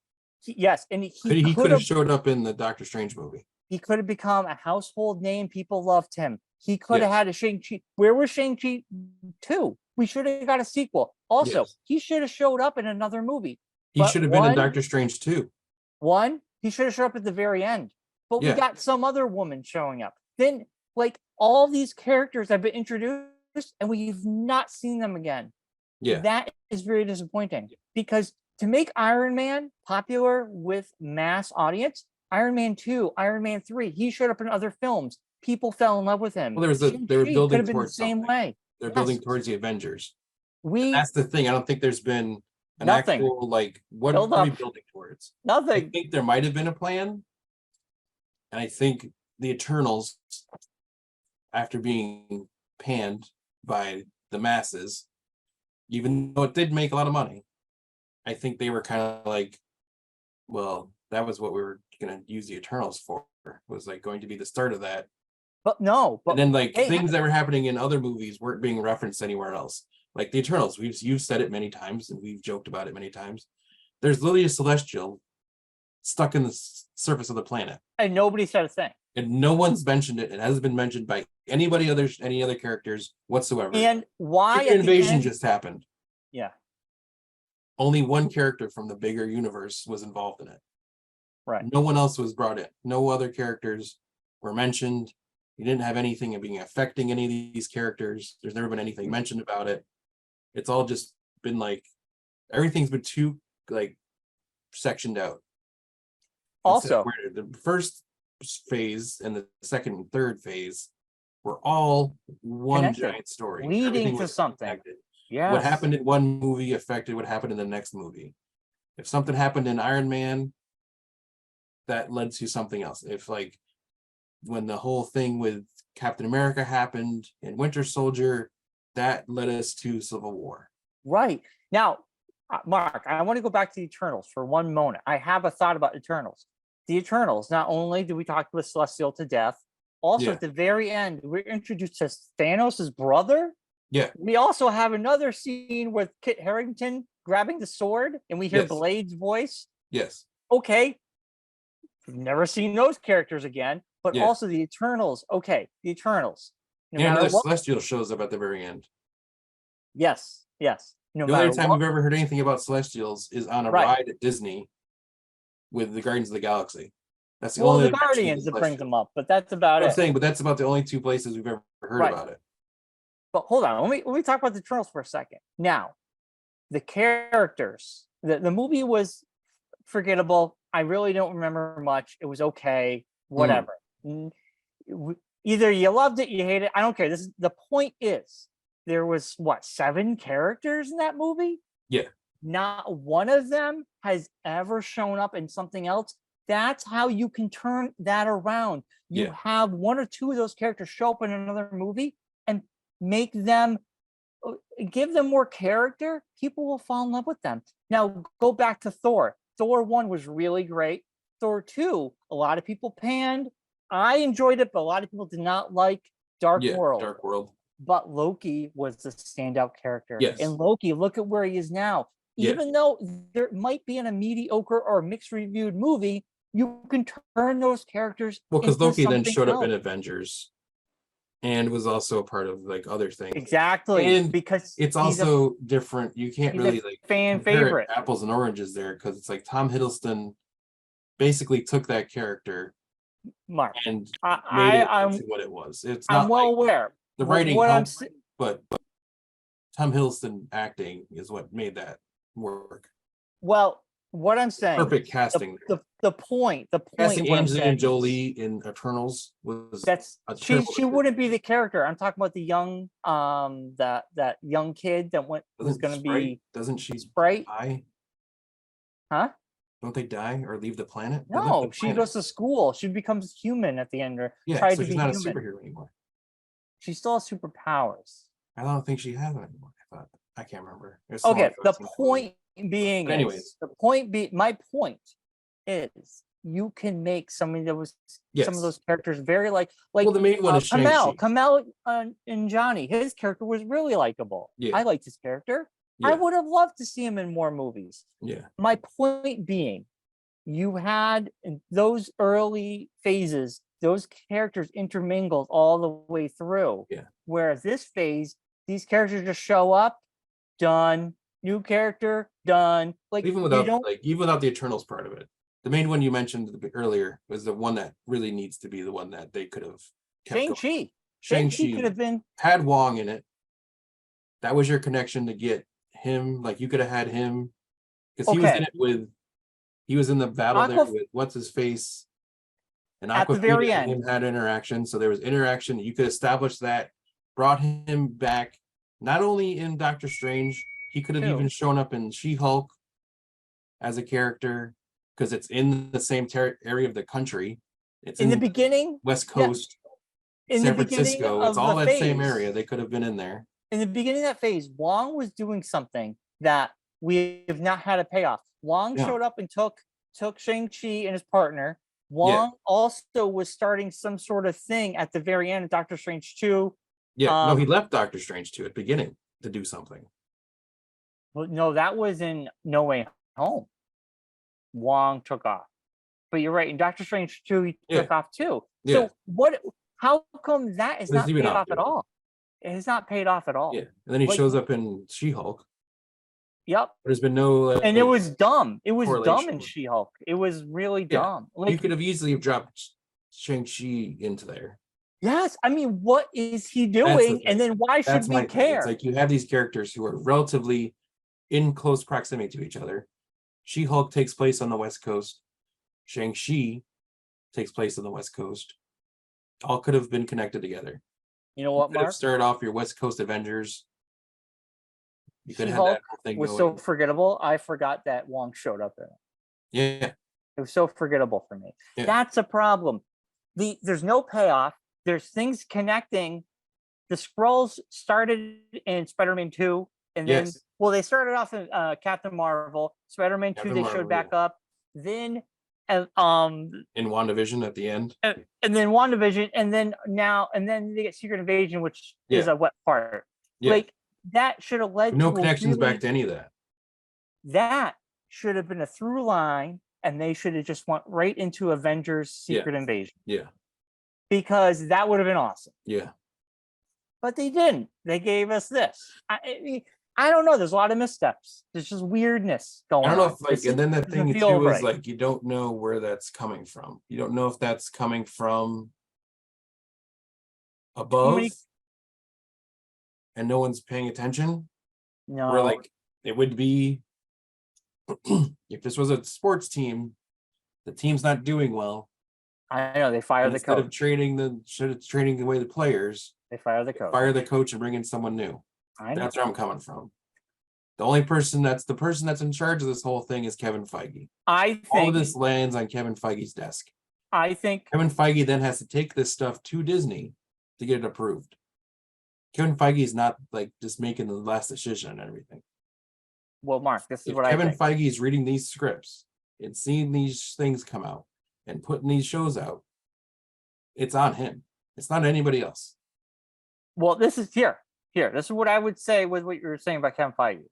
Yes, and he could have showed up in the Doctor Strange movie. He could have become a household name. People loved him. He could have had a Shang-Chi. Where was Shang-Chi 2? We should have got a sequel. Also, he should have showed up in another movie. He should have been in Doctor Strange 2. He should have showed up at the very end. But we got some other woman showing up. Then, like, all these characters have been introduced and we've not seen them again. Yeah. That is very disappointing because to make Iron Man popular with mass audience, Iron Man 2, Iron Man 3, he showed up in other films. People fell in love with him. Well, they were building could have been the same way. They're building towards the Avengers. And that's the thing. I don't think there's been an nothing. actual, like, what are we building towards? Nothing. I think there might have been a plan. And I think the Eternals, after being panned by the masses, even though it did make a lot of money, I think they were kind of like, well, that was what we were going to use the Eternals for, was like going to be the start of that. But no. And then like things that were happening in other movies weren't being referenced anywhere else. Like the Eternals, you've said it many times and we've joked about it many times. There's literally a Celestial stuck in the surface of the planet. And nobody said a thing. And no one's mentioned it. It hasn't been mentioned by any other characters whatsoever. And why the invasion just happened. Yeah. Only one character from the bigger universe was involved in it. Right. No one else was brought in. No other characters were mentioned. You didn't have anything being affecting any of these characters. There's never been anything mentioned about it. It's all just been like, everything's been too like sectioned out. Also, the first phase and the second and third phase were all one connected, giant story leading to something. Yeah. What happened in one movie affected what happened in the next movie. If something happened in Iron Man, that led to something else. If like when the whole thing with Captain America happened and Winter Soldier, that led us to Civil War. Right. Now, Mark, I want to go back to the Eternals for one moment. I have a thought about Eternals. The Eternals, not only do we talk with Celestial to death, also at the very end, we're introduced to Thanos' brother. Yeah. We also have another scene with Kit Harington grabbing the sword and we hear Blade's voice. Yes. Okay. We've never seen those characters again, but also the Eternals. Okay. The Eternals. No and another Celestial shows up at the very end. Yes. Yes. No the only time we've ever heard anything about Celestials is on a ride at Disney with the Guardians of the Galaxy. That's the only the Guardians that brings them up, but that's about it. I'm saying, but that's about the only two places we've ever heard about it. But hold on, let me talk about the Eternals for a second. Now, the characters, the movie was forgettable. I really don't remember much. It was okay, whatever. Either you loved it, you hate it. I don't care. The point is, there was 7 characters in that movie? Yeah. Not one of them has ever shown up in something else. That's how you can turn that around. You have 1 or 2 of those characters show up in another movie and make them, give them more character. People will fall in love with them. Now, go back to Thor. Thor 1 was really great. Thor 2, a lot of people panned. I enjoyed it, but a lot of people did not like Dark World. Dark World. But Loki was the standout character. Yes. And Loki, look at where he is now. Even though there might be in a mediocre or mixed reviewed movie, you can turn those characters. Well, because Loki then showed up in Avengers and was also a part of like other things. Exactly. And because it's also different. You can't really like fan favorite apples and oranges there, because it's like Tom Hiddleston basically took that character, Mark, and made it into what it was. It's not I'm well aware. The writing helped, but Tom Hiddleston acting is what made that work. Well, what I'm saying, perfect casting. The point. Casting Angelina Jolie in Eternals was she wouldn't be the character. I'm talking about the young that young kid that was going to be. Doesn't she Sprite? Die? Huh? Don't they die or leave the planet? No, she goes to school. She becomes human at the end, or so she's not a superhero anymore. She still has superpowers. I don't think she has them anymore. I can't remember. Okay, the point being, my point is, you can make somebody that was some of those characters very like well, the main one is Kamel and Johnny. His character was really likable. Yeah. I liked his character. I would have loved to see him in more movies. Yeah. My point being, you had in those early phases, those characters intermingled all the way through. Yeah. Whereas this phase, these characters just show up, done, new character, done. Like even without the Eternals part of it. The main one you mentioned earlier was the one that really needs to be the one that they could have kept Shang-Chi. Shang-Chi could have been had Wong in it. that was your connection to get him. Like, you could have had him because he was in it with. He was in the battle there with what's his face, and at the very end. And him had interaction, so there was interaction. You could establish that, brought him back, not only in Doctor Strange, he could have even shown up in She-Hulk as a character because it's in the same area of the country. It's in the beginning, West Coast, in San Francisco. It's all that same area. They could have been in there. In the beginning of that phase, Wong was doing something that we have not had a payoff. Wong showed up and took Shang-Chi and his partner. Wong also was starting some sort of thing at the very end of Doctor Strange 2. Yeah, no, he left Doctor Strange 2 at the beginning to do something. Well, no, that was in No Way Home. Wong took off. But you're right, in Doctor Strange 2, he took off too. Yeah. So how come that is not paid off at all? It has not paid off at all. Yeah. And then he shows up in She-Hulk. Yep. There's been no and it was dumb. It was dumb in She-Hulk. It was really dumb. Like, you could have easily dropped Shang-Chi into there. Yes. I mean, what is he doing? And then why should we care? It's like you have these characters who are relatively in close proximity to each other. She-Hulk takes place on the West Coast. Shang-Chi takes place on the West Coast. All could have been connected together. You know what, Mark? You could have started off your West Coast Avengers. You could have had that whole thing was going. So forgettable. I forgot that Wong showed up in it. Yeah. It was so forgettable for me. Yeah. That's a problem. There's no payoff. There's things connecting. The Skrulls started in Spider-Man 2. And then, they started off in Captain Marvel. Spider-Man 2, they showed back up. Then in WandaVision at the end. And then WandaVision. And then they get Secret Invasion, which is a wet part. Yeah. Like, that should have led no connections back to any of that. That should have been a through line, and they should have just went right into Avengers Secret Invasion. Yeah. Because that would have been awesome. Yeah. But they didn't. They gave us this. I don't know. There's a lot of missteps. There's just weirdness going on. I don't know if and then the thing too is like you don't know where that's coming from. You don't know if that's coming from above. And no one's paying attention. No. Or like it would be if this was a sports team, the team's not doing well. I know they fire the coach. Instead of training away the players, they fire the coach. Fire the coach and bring in someone new. That's where I'm coming from. The only person that's in charge of this whole thing is Kevin Feige. I think all of this lands on Kevin Feige's desk. I think Kevin Feige then has to take this stuff to Disney to get it approved. Kevin Feige is not like just making the last decision on everything. Well, Mark, this is what Kevin Feige is reading these scripts and seeing these things come out and putting these shows out. It's on him. It's not anybody else. Well, this is here. This is what I would say with what you were saying about Kevin Feige.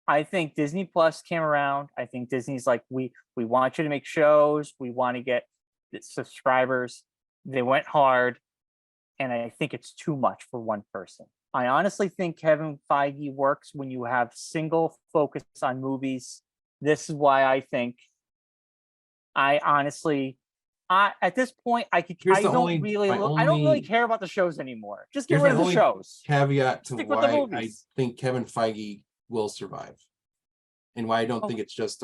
I think Disney Plus came around. I think Disney's like, we want you to make shows. We want to get subscribers. They went hard. And I think it's too much for one person. I honestly think Kevin Feige works when you have single focus on movies. This is why I think at this point, I don't really care about the shows anymore. Just get rid of the shows. Caveat to why I think Kevin Feige will survive, and why I don't think it's just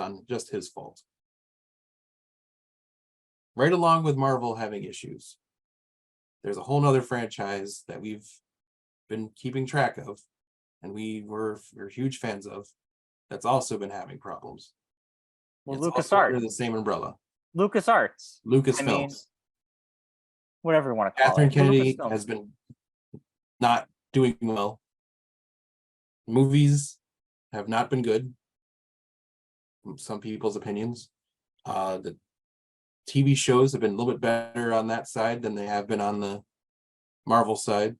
his fault. Right along with Marvel having issues, there's a whole nother franchise that we've been keeping track of, and we're huge fans of, that's also been having problems. Well, LucasArts under the same umbrella. LucasArts. Lucasfilms. Whatever you want to call it. Catherine Kennedy has been not doing well. Movies have not been good. Some people's opinions. The TV shows have been a little bit better on that side than they have been on the Marvel side.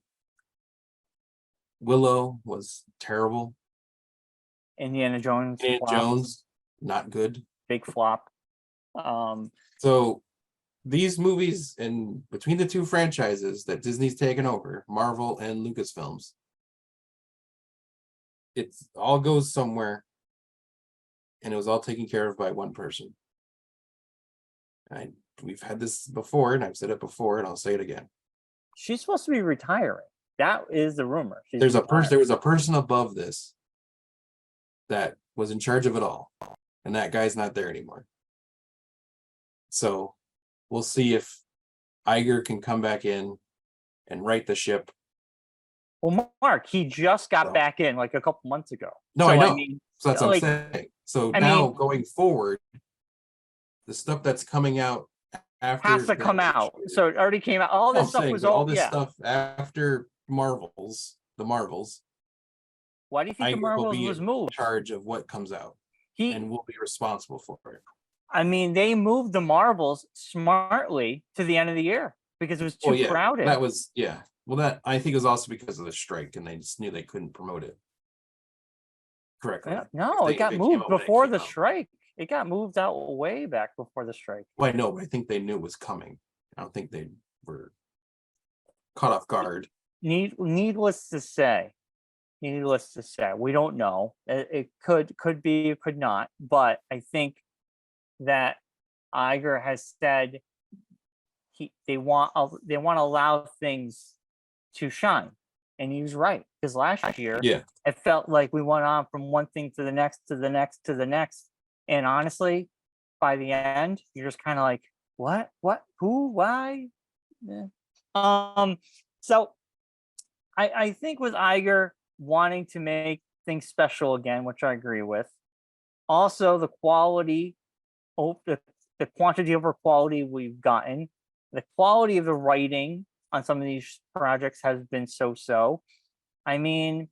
Willow was terrible. Indiana Jones, not good. Big flop. So these movies, and between the two franchises that Disney's taken over, Marvel and Lucasfilms, it all goes somewhere, and it was all taken care of by one person. We've had this before, and I've said it before, and I'll say it again. She's supposed to be retiring. That is the rumor. There was a person above this that was in charge of it all, and that guy's not there anymore. So we'll see if Iger can come back in and right the ship. Well, Mark, he just got back in like a couple months ago. No, I know. So that's what I'm saying. So now going forward, the stuff that's coming out after has to come out. So it already came out. All this stuff was all this stuff after the Marvels. Why do you think the Marvels was moved? In charge of what comes out, and will be responsible for it. I mean, they moved the Marvels smartly to the end of the year because it was too crowded. That was Well, that I think it was also because of the strike, and they just knew they couldn't promote it correctly. No, it got moved before the strike. It got moved out way back before the strike. Well, I know, but I think they knew it was coming. I don't think they were caught off guard. Needless to say, we don't know. It could be, it could not. But I think that Iger has said they want to allow things to shine, and he was right, because last year it felt like we went on from one thing to the next to the next to the next, and honestly, by the end, you're just kind of like, what, who, why? So I think with Iger wanting to make things special again, which I agree with, also the quality, the quantity over quality we've gotten, the quality of the writing on some of these projects has been so-so. I mean,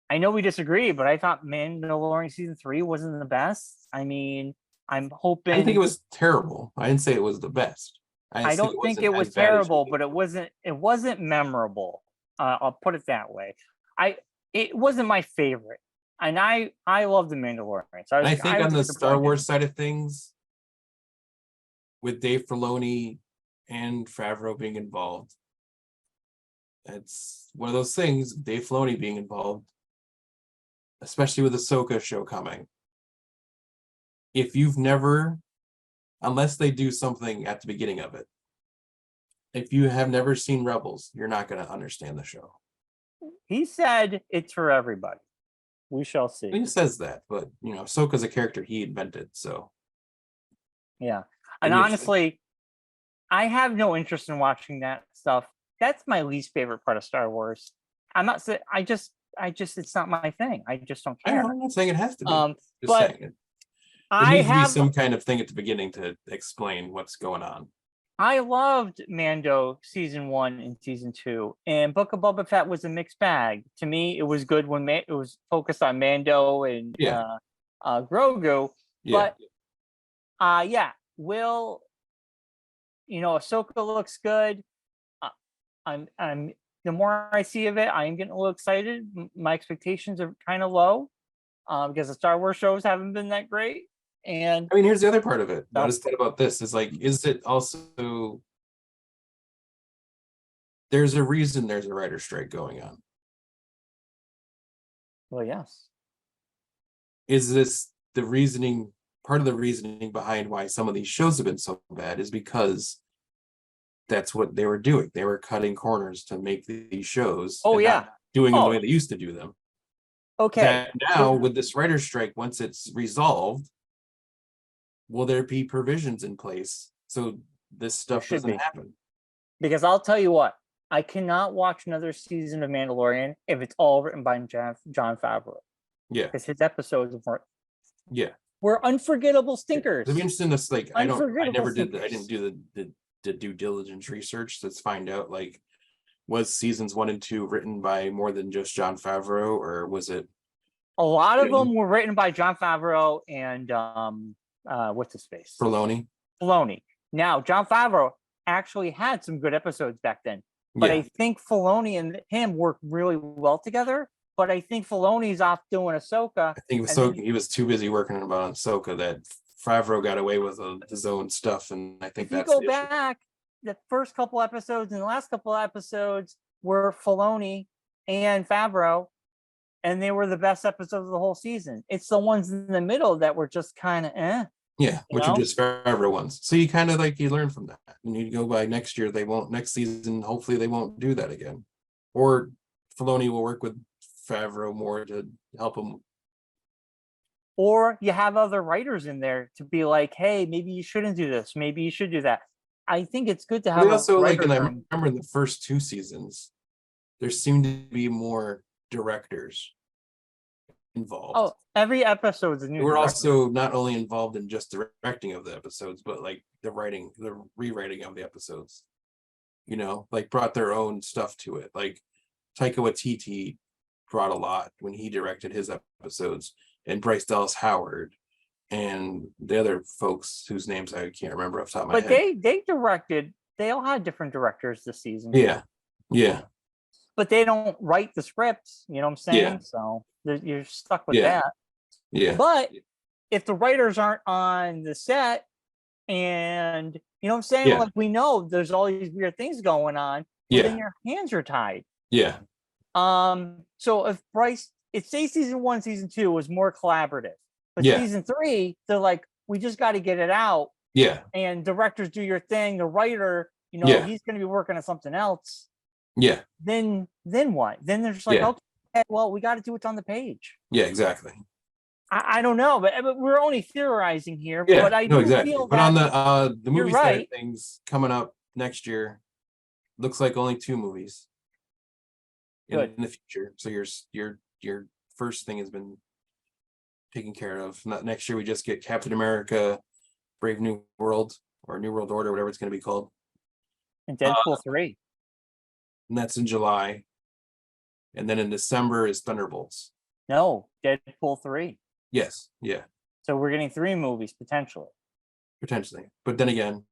I know we disagree, but I thought Mandalorian season 3 wasn't the best. I mean, I'm hoping. I think it was terrible. I didn't say it was the best. I don't think it was terrible, but it wasn't memorable. I'll put it that way. It wasn't my favorite, and I love the Mandalorian. So I think on the Star Wars side of things, with Dave Filoni and Favreau being involved, it's one of those things. Dave Filoni being involved, especially with the Ahsoka show coming. If you've never, unless they do something at the beginning of it, if you have never seen Rebels, you're not going to understand the show. He said it's for everybody. We shall see. He says that, but Ahsoka's a character he invented, so. Yeah. And honestly, I have no interest in watching that stuff. That's my least favorite part of Star Wars. I'm not saying, I just it's not my thing. I just don't care. I'm not saying it has to be. But saying it. There needs to be some kind of thing at the beginning to explain what's going on. I loved Mando season 1 and season 2, and Book of Boba Fett was a mixed bag. To me, it was good when it was focused on Mando and Grogu. Yeah. But Will, Ahsoka looks good. I'm the more I see of it, I am getting a little excited. My expectations are kind of low because the Star Wars shows haven't been that great. And I mean, here's the other part of it. What is that about this? Is like, is it also there's a reason there's a writer's strike going on? Well, yes. Is this the reasoning? Part of the reasoning behind why some of these shows have been so bad is because that's what they were doing. They were cutting corners to make these shows. Not doing them the way they used to do them. Okay. That now with this writer's strike, once it's resolved, will there be provisions in place so this stuff doesn't happen? Because I'll tell you what, I cannot watch another season of Mandalorian if it's all written by Jon Favreau. Yeah. Because his episodes were unforgettable stinkers. It'd be interesting to I didn't do the due diligence research to find out was seasons 1 and 2 written by more than just Jon Favreau, or was it? A lot of them were written by Jon Favreau and what's his face? Filoni. Now, Jon Favreau actually had some good episodes back then, but I think Filoni and him worked really well together. But I think Filoni's off doing Ahsoka. I think he was too busy working on Ahsoka that Favreau got away with his own stuff, and I think that's if you go back, the first couple episodes and the last couple episodes were Filoni and Favreau, and they were the best episodes of the whole season. It's the ones in the middle that were just kind of which are just Favreau ones. So you kind of you learn from that, and you go by next year. Next season, hopefully they won't do that again, or Filoni will work with Favreau more to help him. Or you have other writers in there to be like, hey, maybe you shouldn't do this. Maybe you should do that. I think it's good to have. They also like, and I remember in the first 2 seasons, there seemed to be more directors involved. Oh, every episode is a new. They were also not only involved in just directing of the episodes, but like the writing, the rewriting of the episodes. You know, like brought their own stuff to it. Like Taika Waititi brought a lot when he directed his episodes, and Bryce Dallas Howard and the other folks whose names I can't remember off the top of my head. But they directed. They all had different directors this season. Yeah, yeah. But they don't write the scripts. You know what I'm saying? Yeah. So you're stuck with that. Yeah. But if the writers aren't on the set, and you know what I'm saying, like we know there's all these weird things going on. Then your hands are tied. Yeah. So if Bryce, it's say season 1, season 2 was more collaborative, but season 3, they're like, we just got to get it out. Yeah. And directors do your thing. The writer, you know, he's going to be working on something else. Yeah. Then what? Then they're just like, okay, well, we got to do what's on the page. Yeah, exactly. I don't know, but we're only theorizing here. Yeah, but I do exactly. feel but that on the movie side of things coming up next year, looks like only 2 movies in the future. So your first thing has been taken care of. Not next year, we just get Captain America, Brave New World, or New World Order, whatever it's going to be called, and Deadpool 3, and that's in July. And then in December is Thunderbolts. No, Deadpool 3. Yes. Yeah. So we're getting 3 movies potentially. But then again,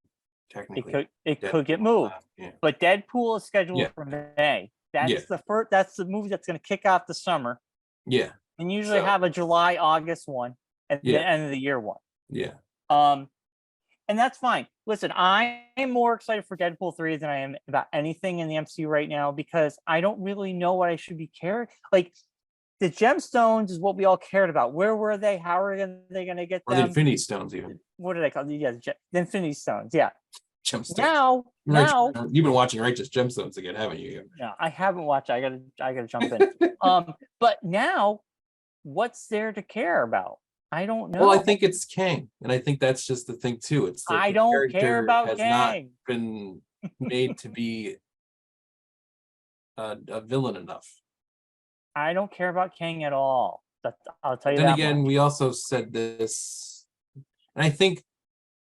technically, it could get moved. But Deadpool is scheduled for May. That's the first. That's the movie that's going to kick off the summer. Yeah. And usually have a July, August one, at the end of the year one. Yeah. And that's fine. Listen, I am more excited for Deadpool 3 than I am about anything in the MCU right now, because I don't really know what I should be caring. Like, the gemstones is what we all cared about. Where were they? How are they going to get them? Or the Infinity Stones, even. What are they called? Yeah, the Infinity Stones. Yeah. Gemstones. Now you've been watching Righteous Gemstones again, haven't you? No, I haven't watched. I gotta jump in. But now, what's there to care about? I don't know. Well, I think it's Kang, and I think that's just the thing too. It's I don't care about has Kang. Not been made to be a villain enough. I don't care about Kang at all. I'll tell you. Then again, we also said this, and I think,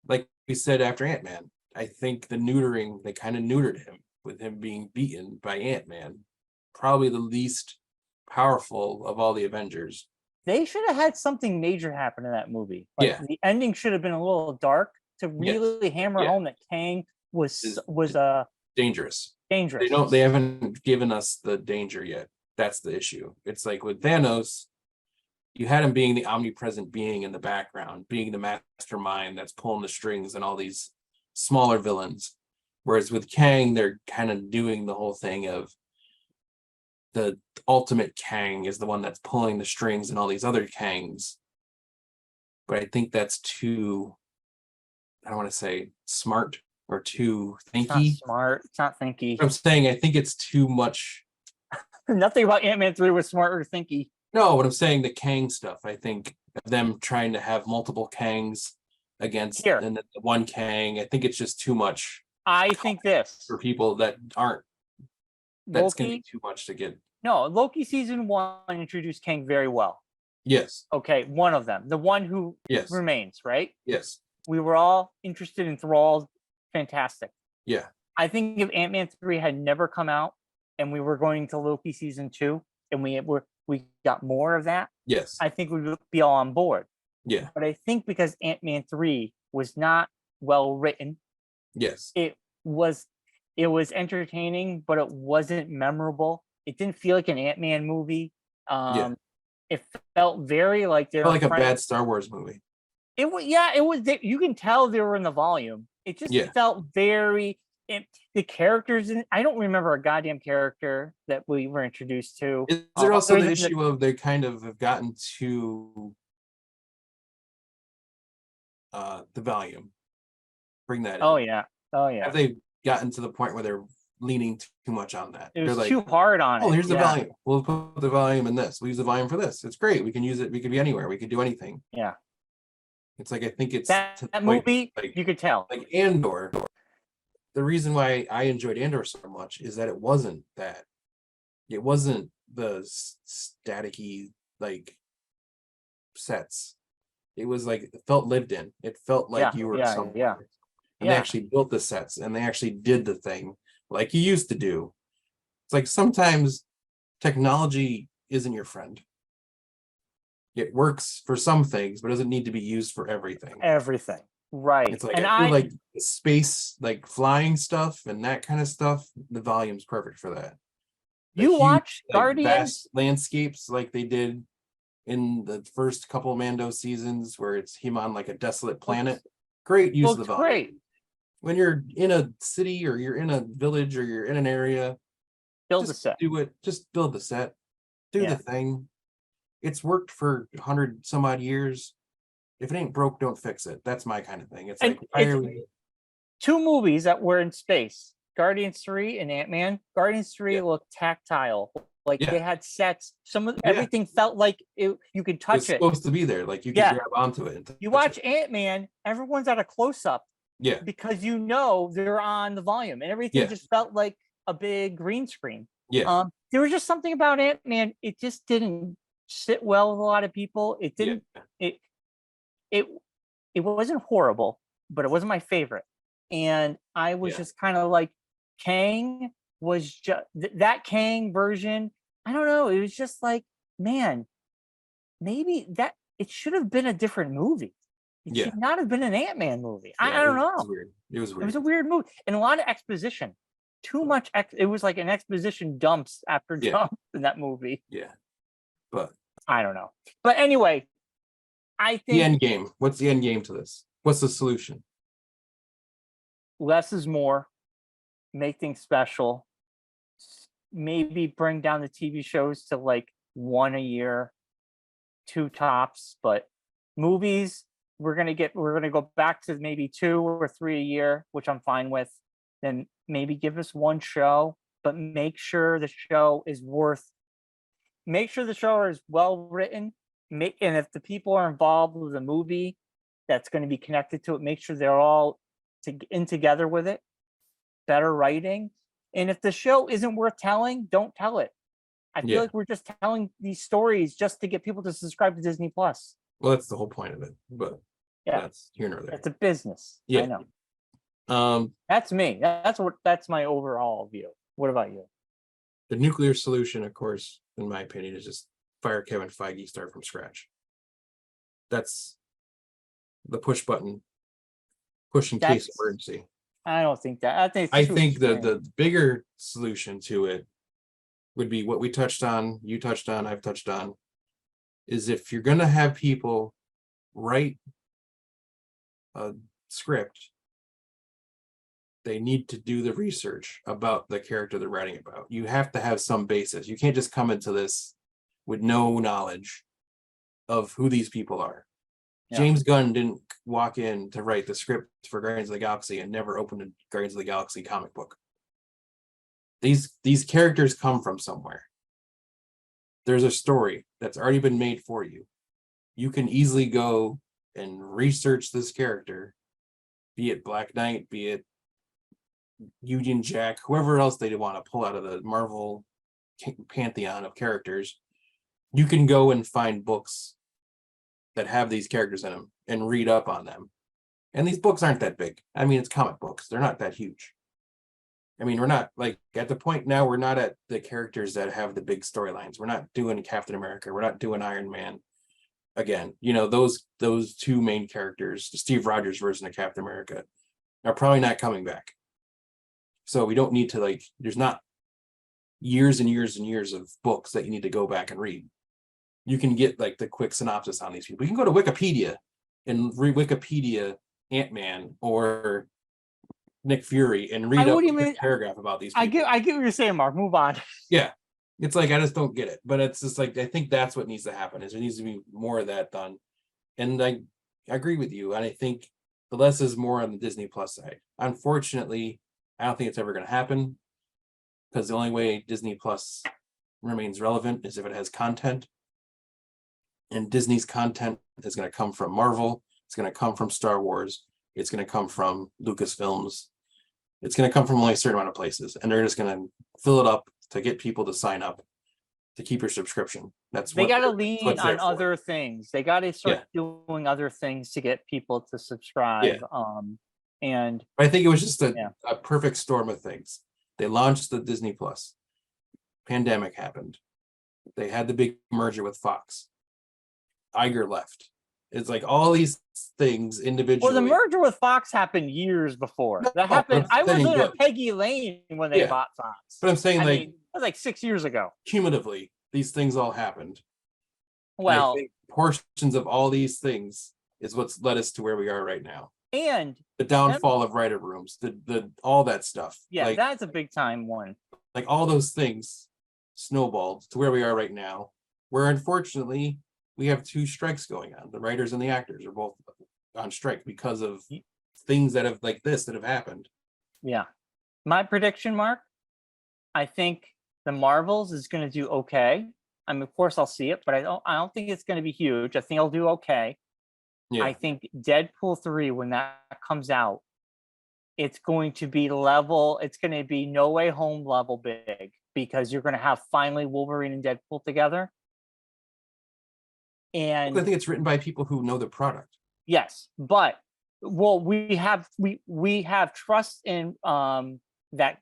like we said after Ant-Man, I think the neutering, they kind of neutered him with him being beaten by Ant-Man, probably the least powerful of all the Avengers. They should have had something major happen in that movie. Like, the ending should have been a little dark to really hammer home that Kang was dangerous. Dangerous. They haven't given us the danger yet. That's the issue. It's like with Thanos, you had him being the omnipresent being in the background, being the mastermind that's pulling the strings and all these smaller villains. Whereas with Kang, they're kind of doing the whole thing of the ultimate Kang is the one that's pulling the strings and all these other Kangs. But I think that's too, I don't want to say smart or too thinky. It's not smart. It's not thinky. I'm saying I think it's too much. Nothing about Ant-Man 3 was smart or thinky. No, what I'm saying, the Kang stuff, I think them trying to have multiple Kangs against and the one Kang, I think it's just too much. I think this for people that aren't. That's going to be too much to get. No, Loki season 1 introduced Kang very well. Yes. Okay, one of them, the one who remains, right? Yes. We were all interested, enthralled, fantastic. Yeah. I think if Ant-Man 3 had never come out and we were going to Loki season 2 and we got more of that, yes, I think we would be all on board. Yeah. But I think because Ant-Man 3 was not well written, yes, it was entertaining, but it wasn't memorable. It didn't feel like an Ant-Man movie. It felt very like a bad Star Wars movie. It was, it was. You can tell they were in the volume. It just felt very. The characters, I don't remember a goddamn character that we were introduced to. Is there also the issue of they kind of have gotten to the volume? Bring that in. Oh yeah. Have they gotten to the point where they're leaning too much on that. It was They're like, too hard on it. Oh, here's the volume. We'll put the volume in this. We'll use the volume for this. It's great. We can use it. We could be anywhere. We could do anything. Yeah. It's like, I think it's that movie, like, you could tell. Like Andor. The reason why I enjoyed Andor so much is that it wasn't that. It wasn't the staticky like sets. It was like, it felt lived in. It felt like you were somewhere. Yeah. And they actually built the sets and they actually did the thing like you used to do. It's like sometimes technology isn't your friend. It works for some things, but doesn't need to be used for everything. Right. It's like, and I feel like space, like flying stuff and that kind of stuff, the volume's perfect for that. You watch Guardians? Vast landscapes like they did in the first couple Mando seasons where it's him on like a desolate planet. Great use of the volume. Great. When you're in a city or you're in a village or you're in an area, build the set. Do it. Just build the set. Do the thing. It's worked for 100 some odd years. If it ain't broke, don't fix it. That's my kind of thing. It's like, two movies that were in space, Guardians 3 and Ant-Man. Guardians 3 looked tactile. Like they had sets. Some of everything felt like you could touch it. It's supposed to be there. Like you can grab onto it. You watch Ant-Man, everyone's at a close-up. Yeah. Because they're on the volume and everything just felt like a big green screen. Yeah. There was just something about Ant-Man. It just didn't sit well with a lot of people. It didn't. It wasn't horrible, but it wasn't my favorite. And I was just kind of like, Kang was just that Kang version. I don't know. It was just like, man, maybe that it should have been a different movie. It should not have been an Ant-Man movie. I don't know. It was weird. It was a weird movie and a lot of exposition. Too much. It was like an exposition dumps after dumps in that movie. Yeah, but I don't know. But anyway, I think the end game. What's the end game to this? What's the solution? Less is more. Make things special. Maybe bring down the TV shows to like 1 a year, 2 tops. But movies, we're gonna go back to maybe 2 or 3 a year, which I'm fine with. Then maybe give us 1 show, but make sure the show is well written. And if the people are involved with the movie that's going to be connected to it, make sure they're all in together with it. Better writing. And if the show isn't worth telling, don't tell it. I feel like we're just telling these stories just to get people to subscribe to Disney Plus. Well, that's the whole point of it. But that's here nor there. It's a business. Yeah. I know. That's me. That's my overall view. What about you? The nuclear solution, of course, in my opinion, is just fire Kevin Feige, start from scratch. That's the push button, push in case of emergency. I don't think that. I think the bigger solution to it would be what we touched on, you touched on, I've touched on, is if you're going to have people write a script, they need to do the research about the character they're writing about. You have to have some basis. You can't just come into this with no knowledge of who these people are. Yeah. James Gunn didn't walk in to write the script for Guardians of the Galaxy and never opened a Guardians of the Galaxy comic book. These characters come from somewhere. There's a story that's already been made for you. You can easily go and research this character, be it Black Knight, be it Union Jack, whoever else they want to pull out of the Marvel pantheon of characters. You can go and find books that have these characters in them and read up on them. And these books aren't that big. I mean, it's comic books. They're not that huge. I mean, we're not like at the point now, we're not at the characters that have the big storylines. We're not doing Captain America. We're not doing Iron Man. Again, those 2 main characters, the Steve Rogers version of Captain America, are probably not coming back. So we don't need to there's not years and years and years of books that you need to go back and read. You can get the quick synopsis on these people. You can go to Wikipedia and read Wikipedia Ant-Man or Nick Fury and read a paragraph about these people. I get what you're saying, Mark. Move on. Yeah. It's I just don't get it. But it's just I think that's what needs to happen, is there needs to be more of that done. And I agree with you. And I think the less is more on the Disney Plus side. Unfortunately, I don't think it's ever going to happen. because the only way Disney Plus remains relevant is if it has content. And Disney's content is going to come from Marvel. It's going to come from Star Wars. It's going to come from Lucasfilms. It's going to come from only a certain amount of places. And they're just going to fill it up to get people to sign up to keep your subscription. They got to lean on other things. They got to start doing other things to get people to subscribe. And I think it was just a perfect storm of things. They launched the Disney Plus. Pandemic happened. They had the big merger with Fox. Iger left. It's like all these things individually. Well, the merger with Fox happened years before. That happened. I was in a Peggy Lane when they bought Fox. But I'm saying it was like 6 years ago. Cumulatively, these things all happened. Well, portions of all these things is what's led us to where we are right now. And the downfall of writer rooms, the all that stuff. Yeah, that's a big time one. Like all those things snowballed to where we are right now, where unfortunately we have 2 strikes going on. The writers and the actors are both on strike because of things that have happened. Yeah. My prediction, Mark, I think the Marvels is going to do okay. I mean, of course I'll see it, but I don't think it's going to be huge. I think I'll do okay. Yeah. I think Deadpool 3, when that comes out, it's going to be level. It's going to be No Way Home level big, because you're going to have finally Wolverine and Deadpool together. And I think it's written by people who know the product. Yes, but we have trust in that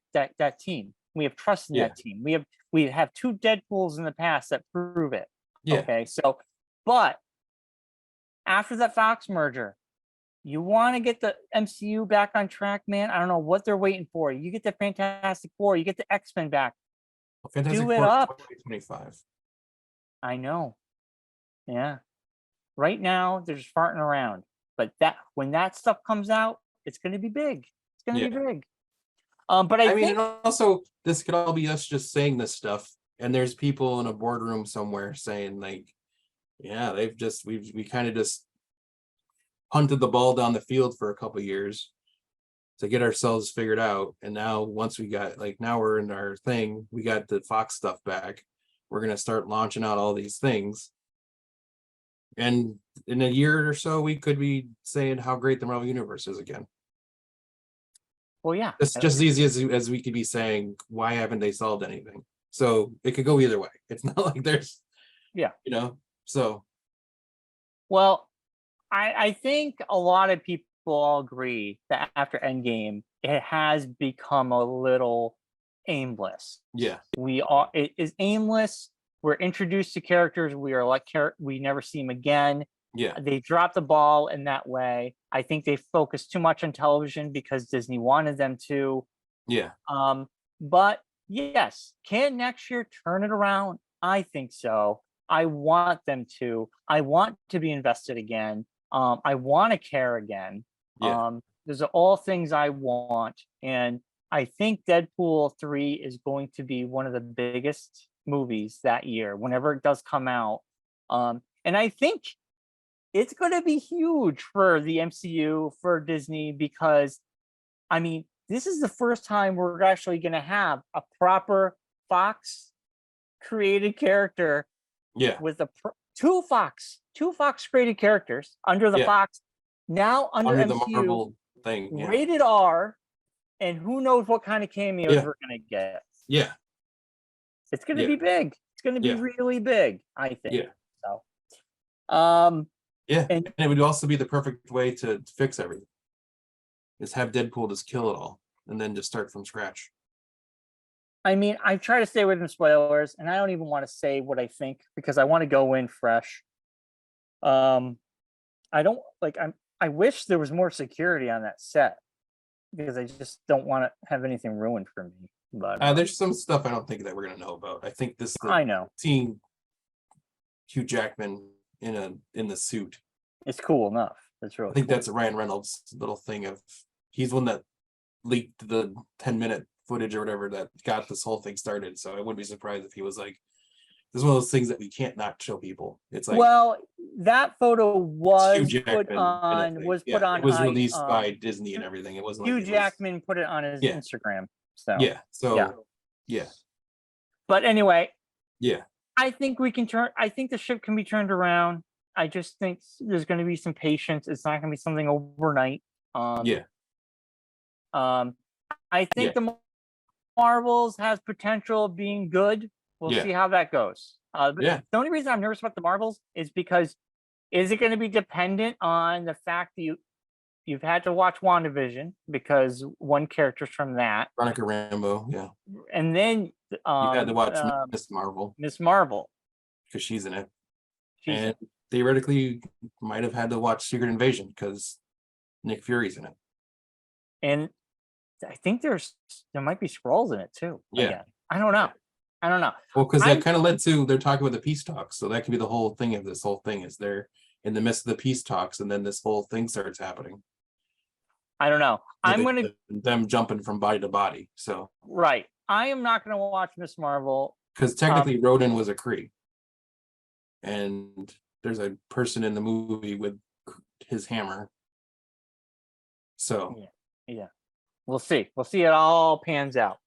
team. We have trust in that team. We have 2 Deadpools in the past that prove it. Yeah. Okay. So, but after that Fox merger, you want to get the MCU back on track, man. I don't know what they're waiting for. You get the Fantastic Four, you get the X-Men back. Well, Fantastic Do it Four up. 2025. I know. Yeah. Right now, they're just farting around. But when that stuff comes out, it's going to be big. It's going to be big. But I think, and also this could all be us just saying this stuff, and there's people in a boardroom somewhere saying we kind of just punted the ball down the field for a couple of years to get ourselves figured out, and now once we got now we're in our thing, we got the Fox stuff back. We're gonna start launching out all these things. And in a year or so, we could be saying how great the Marvel Universe is again. Well, yeah. It's just as easy as we could be saying, why haven't they solved anything? So it could go either way. It's not like there's, so. Well, I think a lot of people all agree that after Endgame, it has become a little aimless. Yeah. It is aimless. We're introduced to characters. We never see them again. Yeah. They dropped the ball in that way. I think they focused too much on television because Disney wanted them to. Yeah. But yes, can next year turn it around? I think so. I want them to. I want to be invested again. I want to care again. Yeah. Those are all things I want. And I think Deadpool 3 is going to be one of the biggest movies that year, whenever it does come out. And I think it's going to be huge for the MCU, for Disney, because, I mean, this is the first time we're actually going to have a proper Fox created character. Yeah. With two Fox created characters under the Fox, now under MCU, the Marvel thing, rated R, and who knows what kind of cameos we're going to get. Yeah. It's going to be big. It's going to be really big, I think. Yeah. So, and it would also be the perfect way to fix everything. Is have Deadpool just kill it all and then just start from scratch. I mean, I try to stay away from spoilers, and I don't even want to say what I think because I want to go in fresh. I don't I wish there was more security on that set because I just don't want to have anything ruined for me. But there's some stuff I don't think that we're gonna know about. I think I know seeing Hugh Jackman in the suit. It's cool enough. That's really. I think that's a Ryan Reynolds little thing of he's one that leaked the 10-minute footage or whatever that got this whole thing started. So I wouldn't be surprised if he was like, "This is one of those things that we can't not show people." It's like, well, that photo was put on. It was released by Disney and everything. It wasn't Hugh Jackman put it on his Instagram. So so Yeah. But anyway. Yeah. I think the ship can be turned around. I just think there's going to be some patience. It's not going to be something overnight. I think the Marvels has potential of being good. We'll see how that goes. The only reason I'm nervous about the Marvels is because is it going to be dependent on the fact that you've had to watch WandaVision because one character's from that. Veronica Rambeau, yeah. And then you had to watch Miss Marvel. Miss Marvel. Because she's in it. Theoretically, might have had to watch Secret Invasion because Nick Fury's in it. And I think there might be Skrulls in it too. Yeah. Again. I don't know. Well, because that kind of led to they're talking about the peace talks. So that could be the whole thing of this whole thing is they're in the midst of the peace talks and then this whole thing starts happening. I don't know. Them jumping from body to body. So right. I am not gonna watch Miss Marvel. Because technically Rodin was a Kree. And there's a person in the movie with his hammer. So yeah. We'll see. We'll see it all pans out.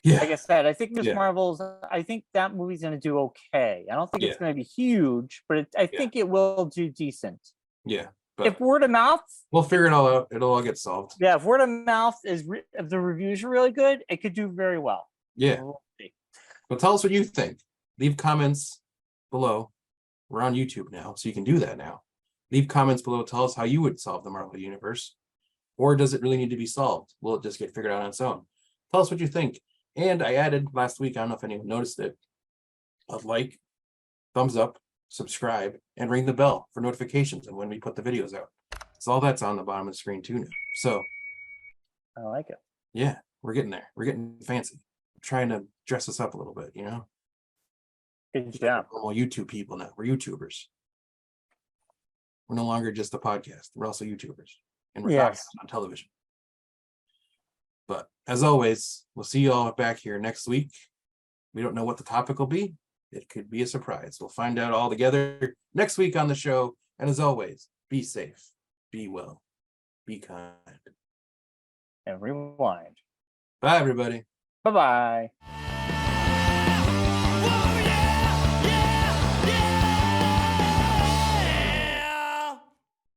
Yeah. Like I said, I think Miss Marvel's. I think that movie's going to do okay. I don't think it's going to be huge, but I think it will do decent. Yeah. But if word of mouth, we'll figure it all out. It'll all get solved. Yeah. If word of mouth if the reviews are really good, it could do very well. Yeah. Well, tell us what you think. Leave comments below. We're on YouTube now, so you can do that now. Leave comments below. Tell us how you would solve the Marvel Universe. Or does it really need to be solved? Will it just get figured out on its own? Tell us what you think. And I added last week, I don't know if anyone noticed it, a like, thumbs up, subscribe, and ring the bell for notifications and when we put the videos out. So all that's on the bottom of the screen too now. So I like it. Yeah, we're getting there. We're getting fancy. We're trying to dress us up a little bit, you know? Good job. We're all YouTube people now. We're YouTubers. We're no longer just a podcast. We're also YouTubers. And we're talking on television. But as always, we'll see you all back here next week. We don't know what the topic will be. It could be a surprise. We'll find out all together next week on the show. And as always, be safe, be well, be kind. And rewind. Bye, everybody. Bye-bye.